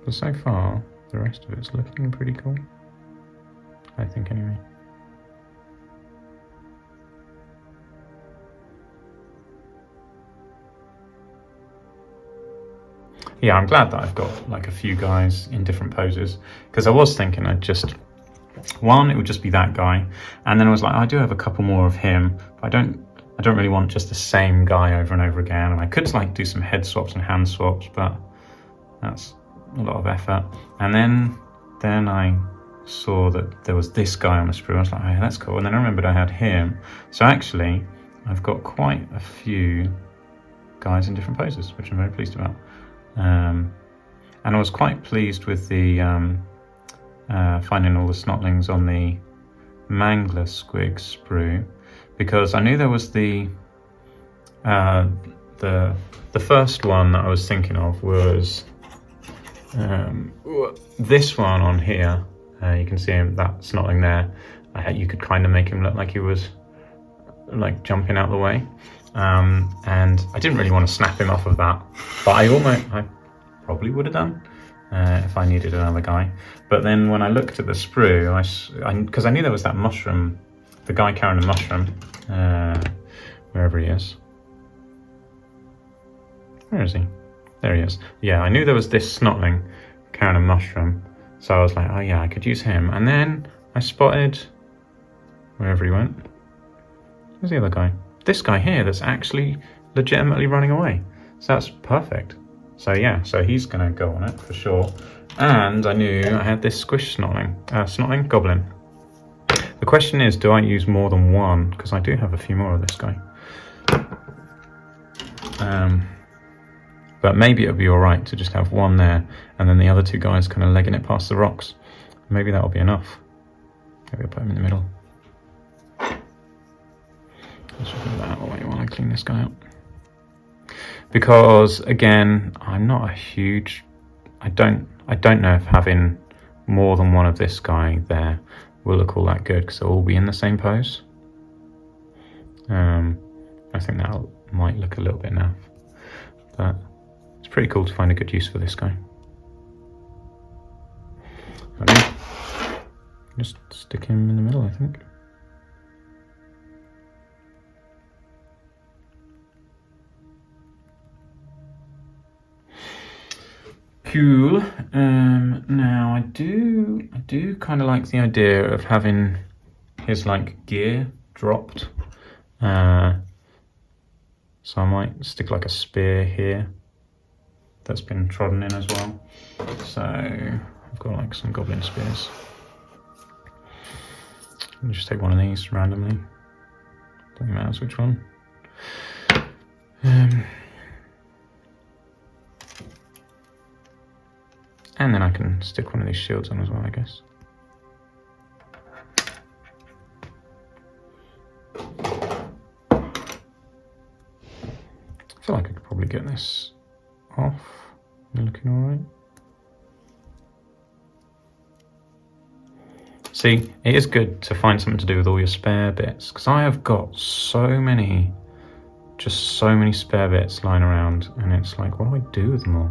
A: But so far, the rest of it's looking pretty cool. I think anyway. Yeah, I'm glad that I've got like a few guys in different poses, because I was thinking it would just be that guy, and then I was like, I do have a couple more of him, but I don't really want just the same guy over and over again, and I could like do some head swaps and hand swaps, but that's a lot of effort. And then I saw that there was this guy on the sprue. I was like, oh, yeah, that's cool. And then I remembered I had him. So actually, I've got quite a few guys in different poses, which I'm very pleased about. And I was quite pleased with the finding all the snotlings on the Mangler Squig sprue, because I knew there was the first one that I was thinking of was this one on here. You can see him, that snotling there. You could kind of make him look like he was like jumping out the way. And I didn't really want to snap him off of that, but I probably would have done if I needed another guy. But then when I looked at the sprue, because I knew there was that mushroom, the guy carrying a mushroom, wherever he is. Where is he? There he is. Yeah, I knew there was this snotling carrying a mushroom, so I was like, oh yeah, I could use him. And then I spotted, wherever he went, where's the other guy? This guy here that's actually legitimately running away. So that's perfect. So yeah, so he's gonna go on it for sure. And I knew I had this squish snotling goblin. The question is, do I use more than one? Because I do have a few more of this guy. But maybe it'll be all right to just have one there, and then the other two guys kind of legging it past the rocks. Maybe that'll be enough. Maybe I'll put him in the middle. Let's just move that out of the way while I clean this guy up. because again, I'm not a huge. I don't know if having more than one of this guy there will look all that good because they'll all be in the same pose. I think that might look a little bit naff, but it's pretty cool to find a good use for this guy. Just stick him in the middle, I think. Cool. Now I do kind of like the idea of having his like gear dropped. So I might stick like a spear here that's been trodden in as well. So I've got like some goblin spears. I'll just take one of these randomly. Doesn't matter which one. And then I can stick one of these shields on as well, I guess. I feel like I could probably get this off. You're looking alright. See, it is good to find something to do with all your spare bits, because I have got so many spare bits lying around, and it's like, what do I do with them all?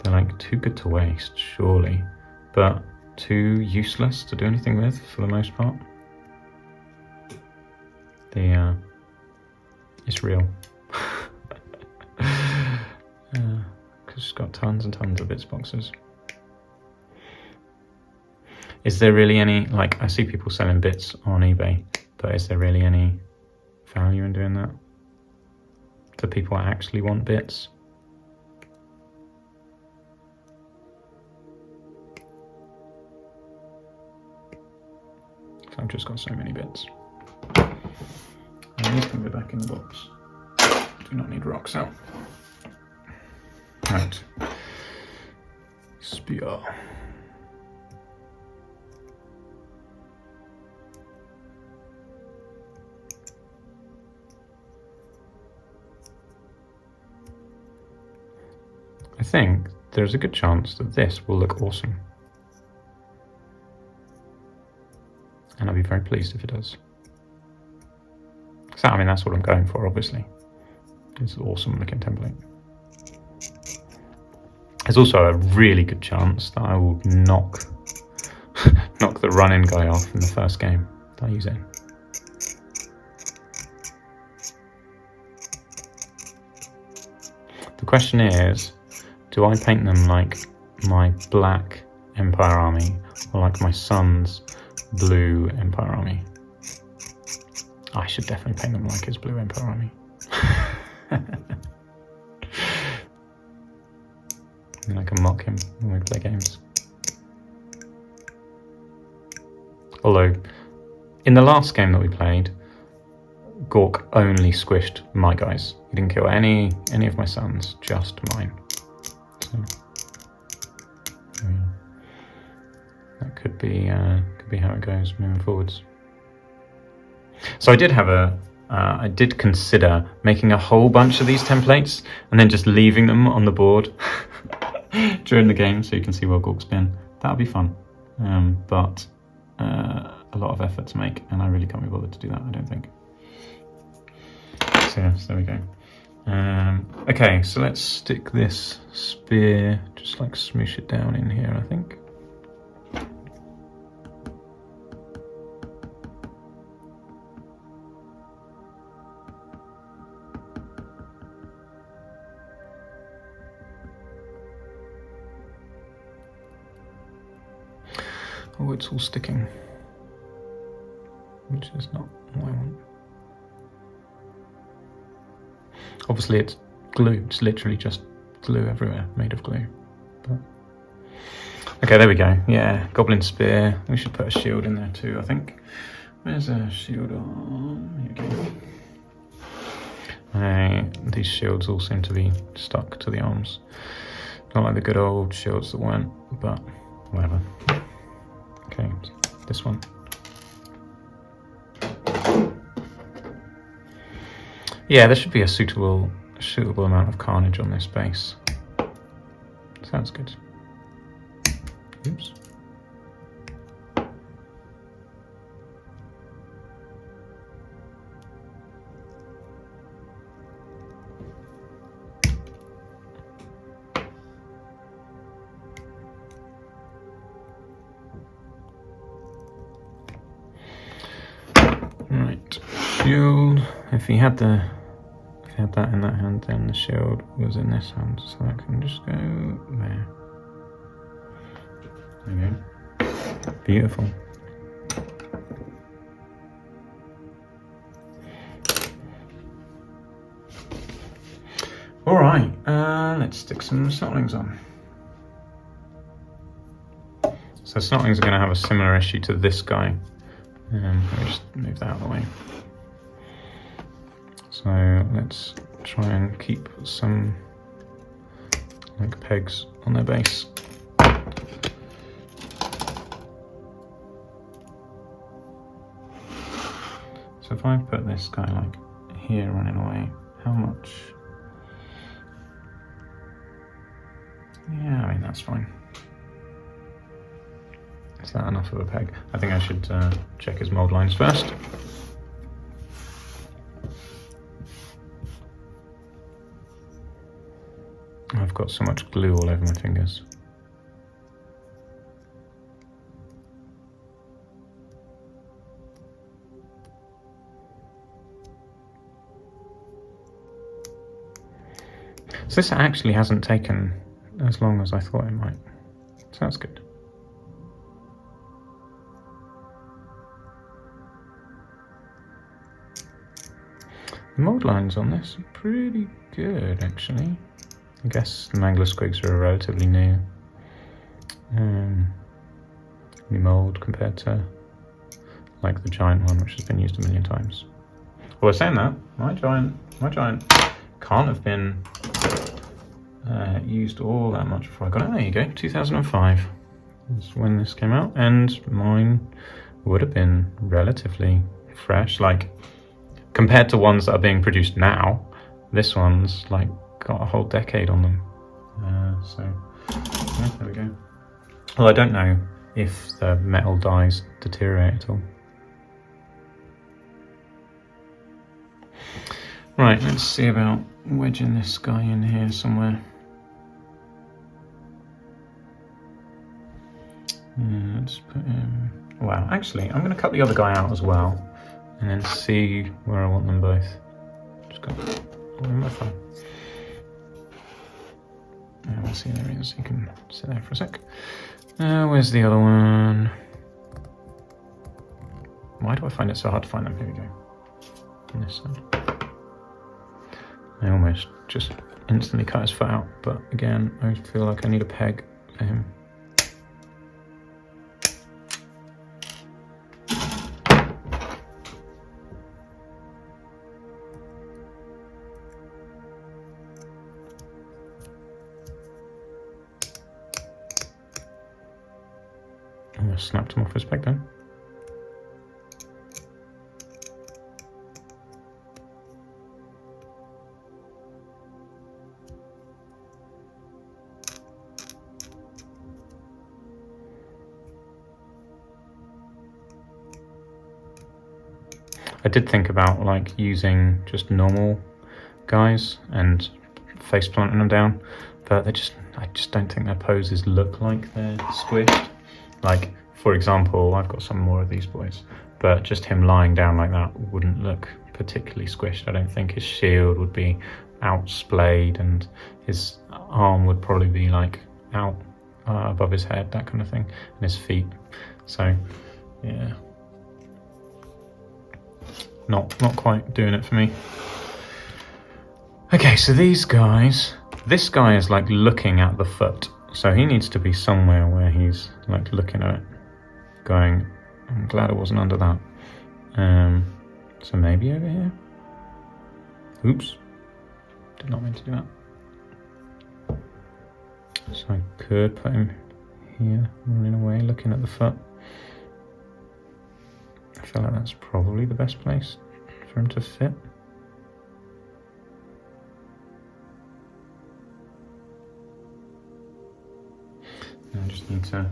A: They're like too good to waste, surely, but too useless to do anything with for the most part. It's real. Because it's got tons and tons of bits boxes. Is there really any, like, I see people selling bits on eBay, but is there really any value in doing that? Do people actually want bits? I've just got so many bits. And these can go back in the box. Do not need rocks out. Right. Spear. I think there's a good chance that this will look awesome. And I'll be very pleased if it does. So, I mean, that's what I'm going for, obviously. It's an awesome looking template. There's also a really good chance that I will knock the run-in guy off in the first game that I use it. The question is, do I paint them like my black Empire army or like my son's blue Empire army? I should definitely paint them like his blue Empire army. And I can mock him when we play games. Although, in the last game that we played, Gork only squished my guys. He didn't kill any of my sons, just mine. So, yeah. That could be how it goes moving forwards. So I did have I did consider making a whole bunch of these templates and then just leaving them on the board during the game so you can see where Gork's been. That would be fun, but a lot of effort to make, and I really can't be bothered to do that, I don't think. So yes, there we go. Okay, so let's stick this spear, just like smoosh it down in here, I think. Oh, it's all sticking, which is not what I want. Obviously it's glue, it's literally just glue everywhere, made of glue. But okay, there we go. Yeah, goblin spear. We should put a shield in there too, I think. Where's a shield on? Here we go. These shields all seem to be stuck to the arms. Not like the good old shields that weren't, but whatever. Okay, this one. Yeah, there should be a suitable suitable amount of carnage on this base. Sounds good. Oops. Right, shield. If he had that in that hand, then the shield was in this hand, so I can just go there. There we go. Beautiful. All right, let's stick some snotlings on. So snotlings are going to have a similar issue to this guy. Let me just move that out of the way. So let's try and keep some like pegs on their base. So if I put this guy like here running away, how much? Yeah, I mean that's fine. Is that enough of a peg? I think I should check his mold lines first. I've got so much glue all over my fingers. So this actually hasn't taken as long as I thought it might. So that's good. The mold lines on this are pretty good, actually. I guess the mangler squigs are relatively new mold compared to like the giant one, which has been used a million times. Well, saying that, my giant can't have been used all that much before I got it. There you go, 2005 is when this came out, and mine would have been relatively fresh. Like, compared to ones that are being produced now, this one's like got a whole decade on them. So yeah, there we go. Well, I don't know if the metal dyes deteriorate at all. Right, let's see about wedging this guy in here somewhere. Let's put him... Wow, actually, I'm going to cut the other guy out as well, and then see where I want them both. Just got all in my phone. We'll see there he is. He can sit there for a sec. Where's the other one? Why do I find it so hard to find them? Here we go. On this side. I almost just instantly cut his foot out, but again, I feel like I need a peg for him. I snapped him off his peg then. I did think about like using just normal guys and face planting them down, but I just don't think their poses look like they're squished. Like, for example, I've got some more of these boys, but just him lying down like that wouldn't look particularly squished. I don't think his shield would be out splayed, and his arm would probably be like out above his head, that kind of thing, and his feet. So, yeah, not quite doing it for me. Okay, so these guys, this guy is like looking at the foot. So he needs to be somewhere where he's like looking at it, going, I'm glad it wasn't under that. So maybe over here. Oops, did not mean to do that. So I could put him here, running away, looking at the foot. I feel like that's probably the best place for him to fit. I just need to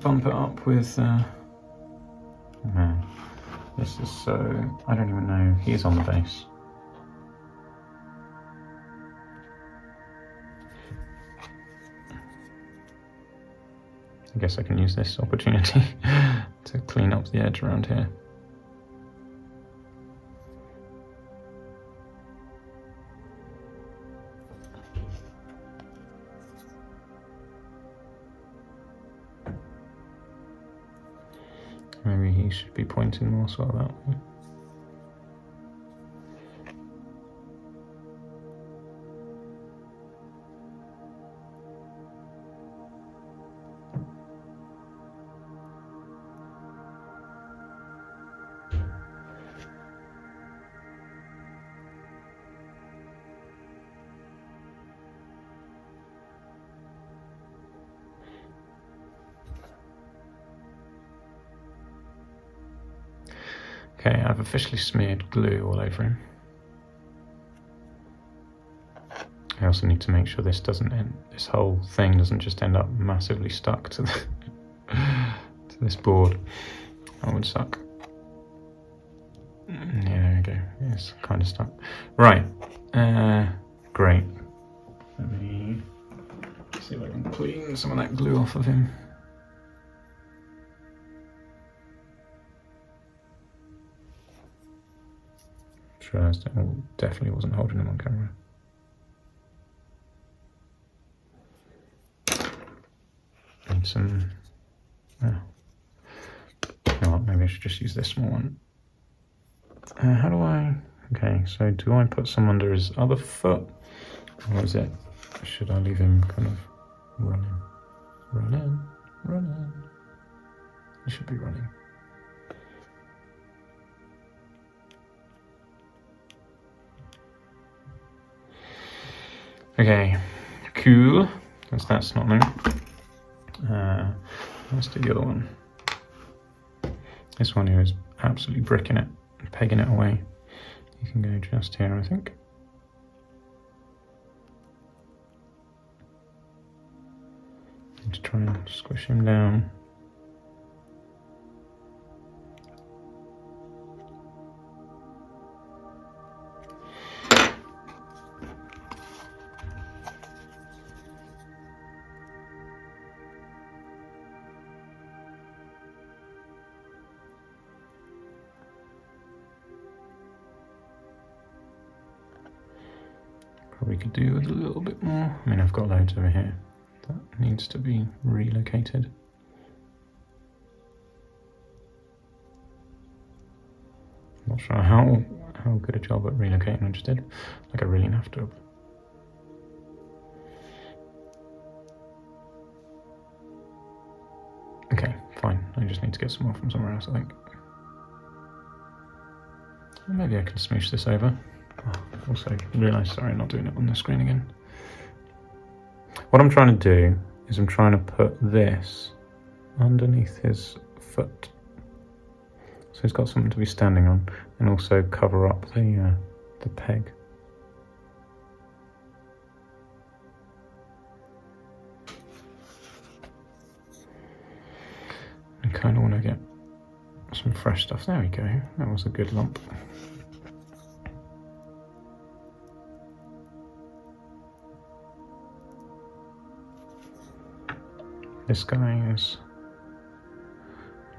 A: bump it up with, man, this is so, I don't even know, he is on the base. I guess I can use this opportunity to clean up the edge around here. Maybe he should be pointing more so that way. Okay, I've officially smeared glue all over him. I also need to make sure this doesn't end, this whole thing doesn't just end up massively stuck to the to this board. That would suck. Yeah, there we go. It's kind of stuck. Right. Great. Let me see if I can clean some of that glue off of him. Realised I definitely wasn't holding him on camera. Need some. You know what, maybe I should just use this small one. How do I? Okay, so do I put some under his other foot, or is it? Should I leave him kind of running? Running. He should be running. Okay, cool. That's not new. Let's do the other one. This one here is absolutely bricking it, pegging it away. You can go just here, I think. Just try and squish him down. Probably could do with a little bit more. I mean, I've got loads over here. That needs to be relocated. Not sure how good a job at relocating I just did. Like I really have to. Okay, fine. I just need to get some more from somewhere else, I think. Maybe I can smoosh this over. Also realised, sorry, I'm not doing it on the screen again. What I'm trying to do is I'm trying to put this underneath his foot. So he's got something to be standing on, and also cover up the peg. I kind of want to get some fresh stuff. There we go. That was a good lump. This guy is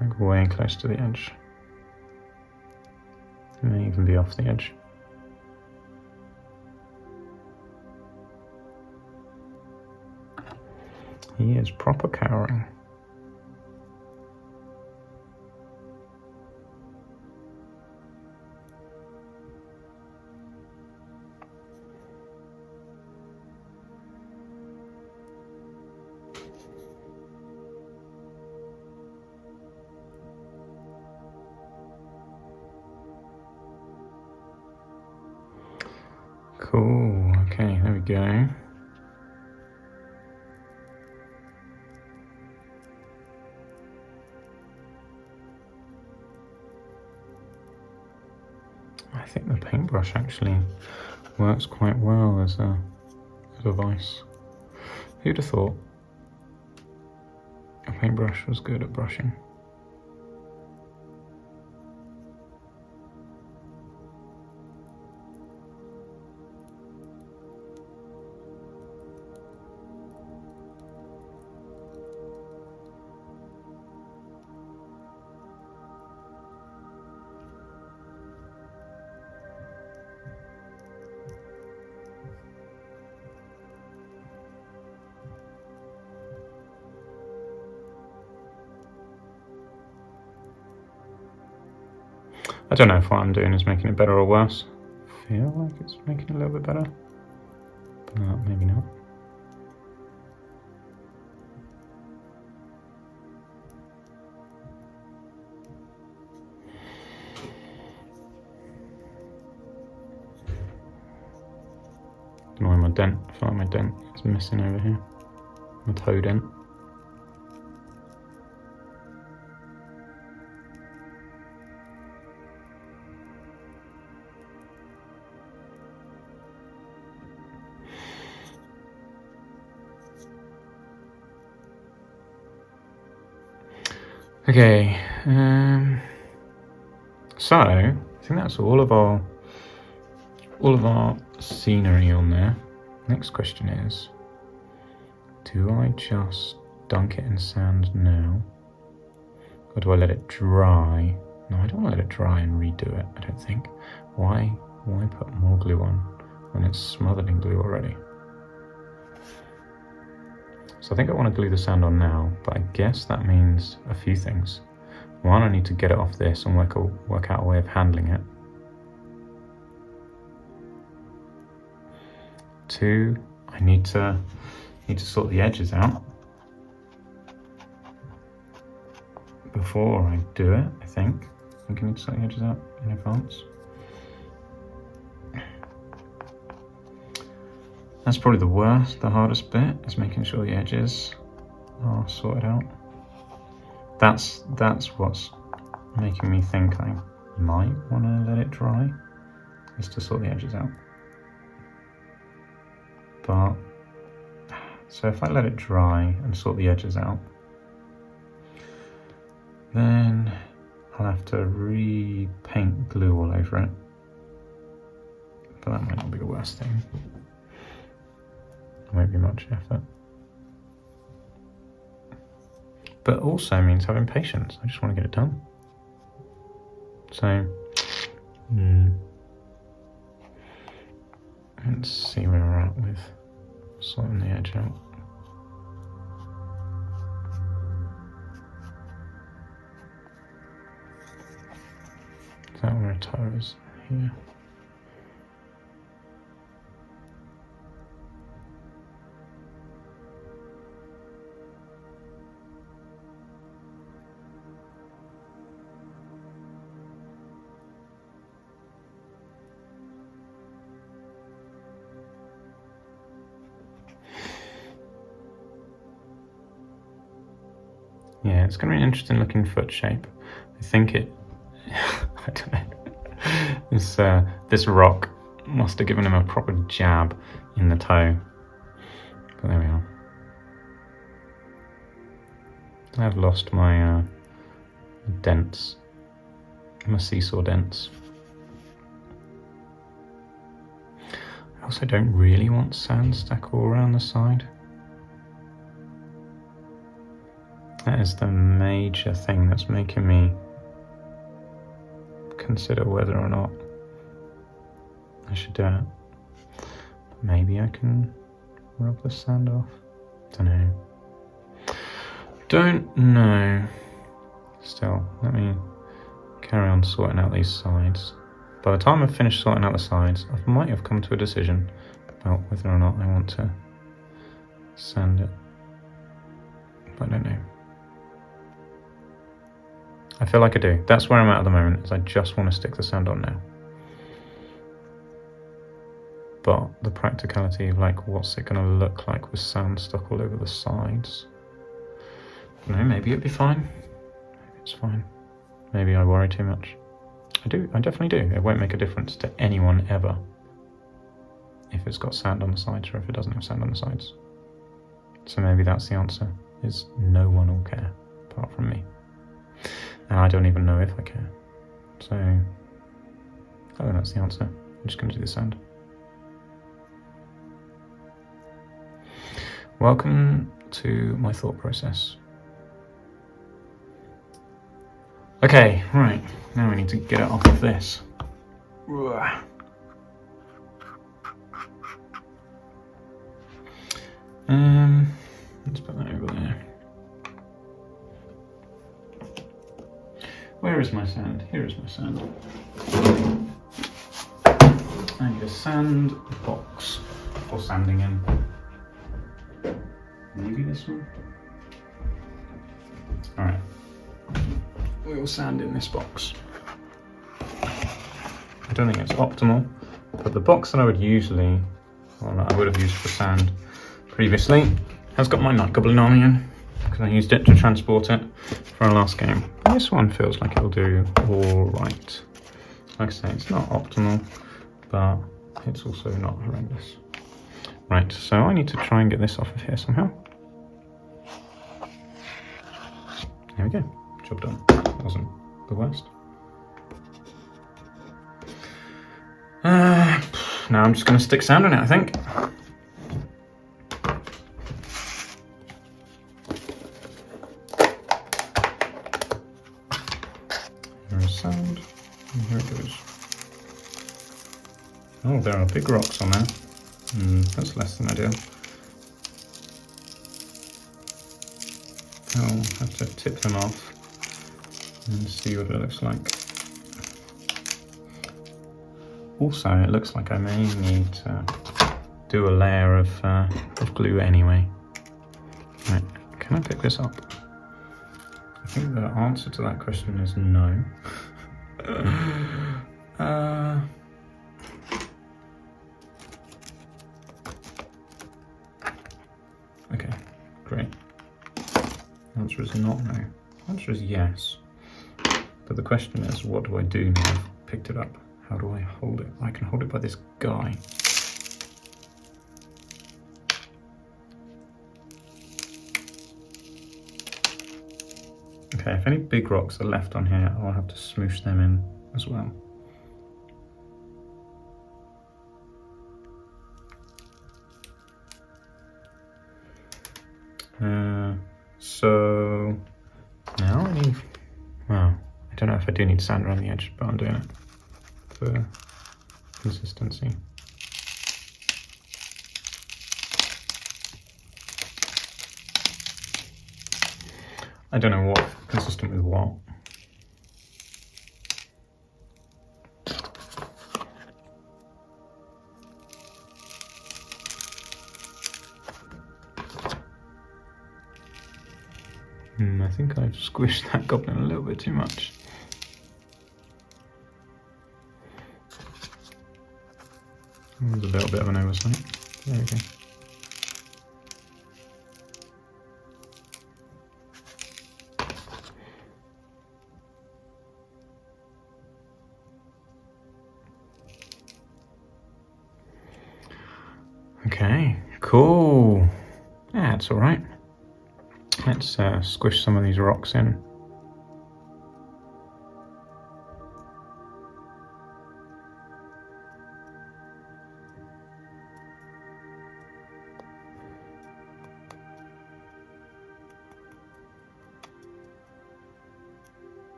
A: like way close to the edge. It may even be off the edge. He is proper cowering. Cool, okay, there we go. I think the paintbrush actually works quite well as a vice. Who'd have thought? a paintbrush was good at brushing. I don't know if what I'm doing is making it better or worse. I feel like it's making it a little bit better, but maybe not. I don't know where my dent, I feel like my dent is missing over here. My toe dent. Okay, so I think that's all of our scenery on there. Next question is, do I just dunk it in sand now, or do I let it dry? No, I don't want to let it dry and redo it, I don't think. Why put more glue on when it's smothered in glue already? So I think I want to glue the sand on now, but I guess that means a few things. One, I need to get it off this and work out a way of handling it. Two, I need to sort the edges out before I do it, I think. I need to sort the edges out in advance. That's probably the worst, the hardest bit, is making sure the edges are sorted out. That's what's making me think I might want to let it dry, is to sort the edges out. But, so if I let it dry and sort the edges out, then I'll have to repaint glue all over it. But that might not be the worst thing. It won't be much effort. But also means having patience. I just want to get it done. So, let's see where we're at with sorting the edge out. Is that where a toe is? Here. Yeah, it's going to be an interesting looking foot shape. I think it, I don't know, this rock must have given him a proper jab in the toe. But there we are. I've lost my dents, my seesaw dents. I also don't really want sand stack all around the side. That is the major thing that's making me consider whether or not I should do it. Maybe I can rub the sand off. Don't know. Still, let me carry on sorting out these sides. By the time I've finished sorting out the sides, I might have come to a decision about whether or not I want to sand it. But I don't know. I feel like I do. That's where I'm at the moment, is I just want to stick the sand on now. But the practicality of like, what's it going to look like with sand stuck all over the sides? I don't know, maybe it'd be fine. Maybe it's fine. Maybe I worry too much. I definitely do. It won't make a difference to anyone ever if it's got sand on the sides or if it doesn't have sand on the sides. So maybe that's the answer. is no one will care apart from me. And I don't even know if I care. So, I think that's the answer. I'm just going to do the sound. Welcome to my thought process. Okay, right. Now we need to get it off of this. Let's put that over there. Where is my sand? Here is my sand. I need a sand box for sanding in. Maybe this one? Alright. We will sand in this box. I don't think it's optimal, but the box that I would usually, or that I would have used for sand previously, has got my night goblin army in, because I used it to transport it for our last game. This one feels like it'll do alright. Like I say, it's not optimal, but it's also not horrendous. Right, so I need to try and get this off of here somehow. There we go, job done. That wasn't the worst. Now I'm just going to stick sand on it, I think. There is sand, and here it goes. Oh, there are big rocks on there. That's less than ideal. I'll have to tip them off and see what it looks like. Also, it looks like I may need to do a layer of glue anyway. Right, can I pick this up? I think the answer to that question is no. Okay, great. The answer is not no. The answer is yes. But the question is, what do I do now I've picked it up? How do I hold it? I can hold it by this guy. Okay, if any big rocks are left on here, I'll have to smoosh them in as well. So now I need, well, I don't know if I do need sand around the edge, but I'm doing it for consistency. I don't know what, consistent with what. I think I've squished that goblin a little bit too much. There's a little bit of an oversight. There we go. Okay, cool. That's all right. Let's squish some of these rocks in.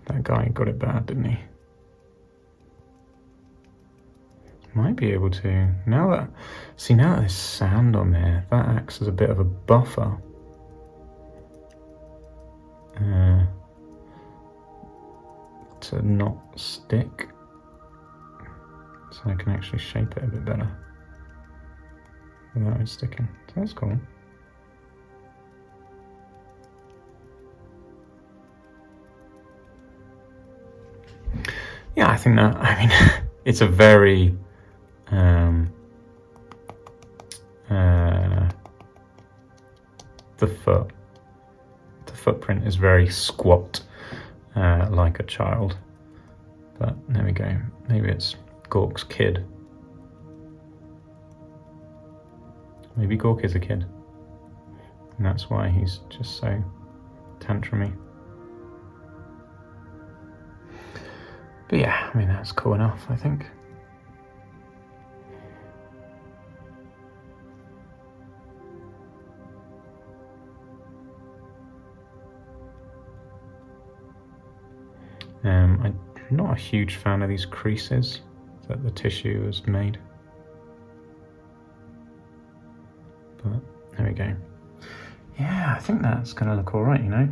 A: That guy got it bad, didn't he? Might be able to. Now that there's sand on there, that acts as a bit of a buffer. To not stick. So I can actually shape it a bit better without it sticking. So that's cool. Yeah, I think that, I mean, it's a very the footprint is very squat, like a child. But there we go. Maybe it's Gork's kid. Maybe Gork is a kid. And that's why he's just so tantrumy. But yeah, I mean, that's cool enough, I think. I'm not a huge fan of these creases that the tissue has made. But there we go. Yeah, I think that's going to look alright, you know.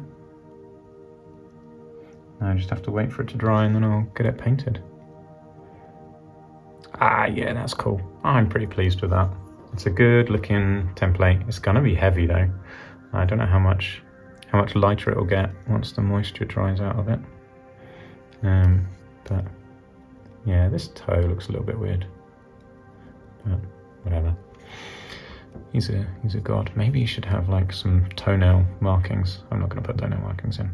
A: I just have to wait for it to dry and then I'll get it painted. Ah, yeah, that's cool. I'm pretty pleased with that. It's a good looking template. It's going to be heavy though. I don't know how much lighter it'll get once the moisture dries out of it. But yeah, this toe looks a little bit weird. But whatever. He's a god. Maybe he should have like some toenail markings. I'm not going to put toenail markings in.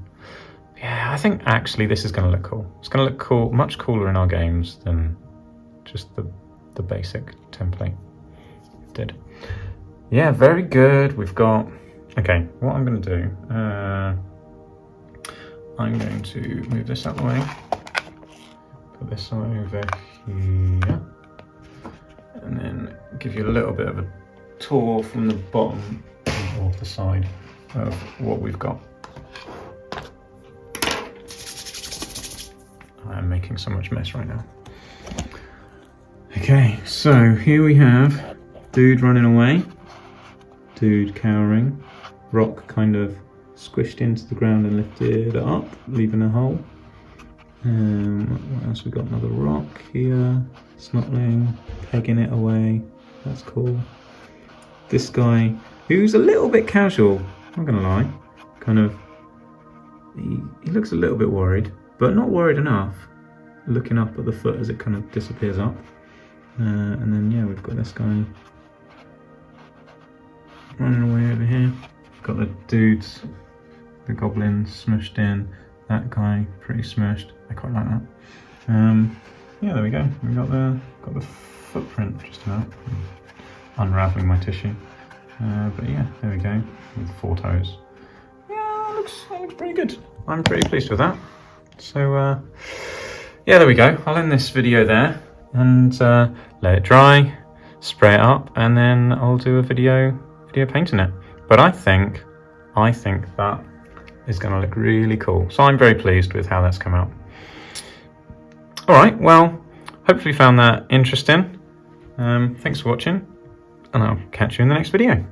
A: Yeah, I think actually this is going to look cool. It's going to look cool, much cooler in our games than just the basic template did. Yeah, very good. We've got... Okay, what I'm going to do... I'm going to move this out of the way. Put this over here. And then give you a little bit of a tour from the bottom or the side of what we've got. I'm making so much mess right now. Okay, so here we have dude running away, dude cowering, rock kind of squished into the ground and lifted up, leaving a hole. What else we got? Another rock here, snotling, pegging it away. That's cool. This guy, who's a little bit casual, I'm not gonna lie, kind of, he looks a little bit worried, but not worried enough, looking up at the foot as it kind of disappears up. And then yeah, we've got this guy running away over here. Got the dudes, the goblins smushed in, that guy pretty smushed. I quite like that. Yeah, there we go. We got the footprint just about. Unraveling my tissue. But yeah, there we go, with 4 toes. Yeah, that looks pretty good. I'm pretty pleased with that. So yeah, there we go. I'll end this video there and let it dry, spray it up, and then I'll do a video painting it. But I think that is going to look really cool. So I'm very pleased with how that's come out. All right, well, hopefully you found that interesting. Thanks for watching, and I'll catch you in the next video.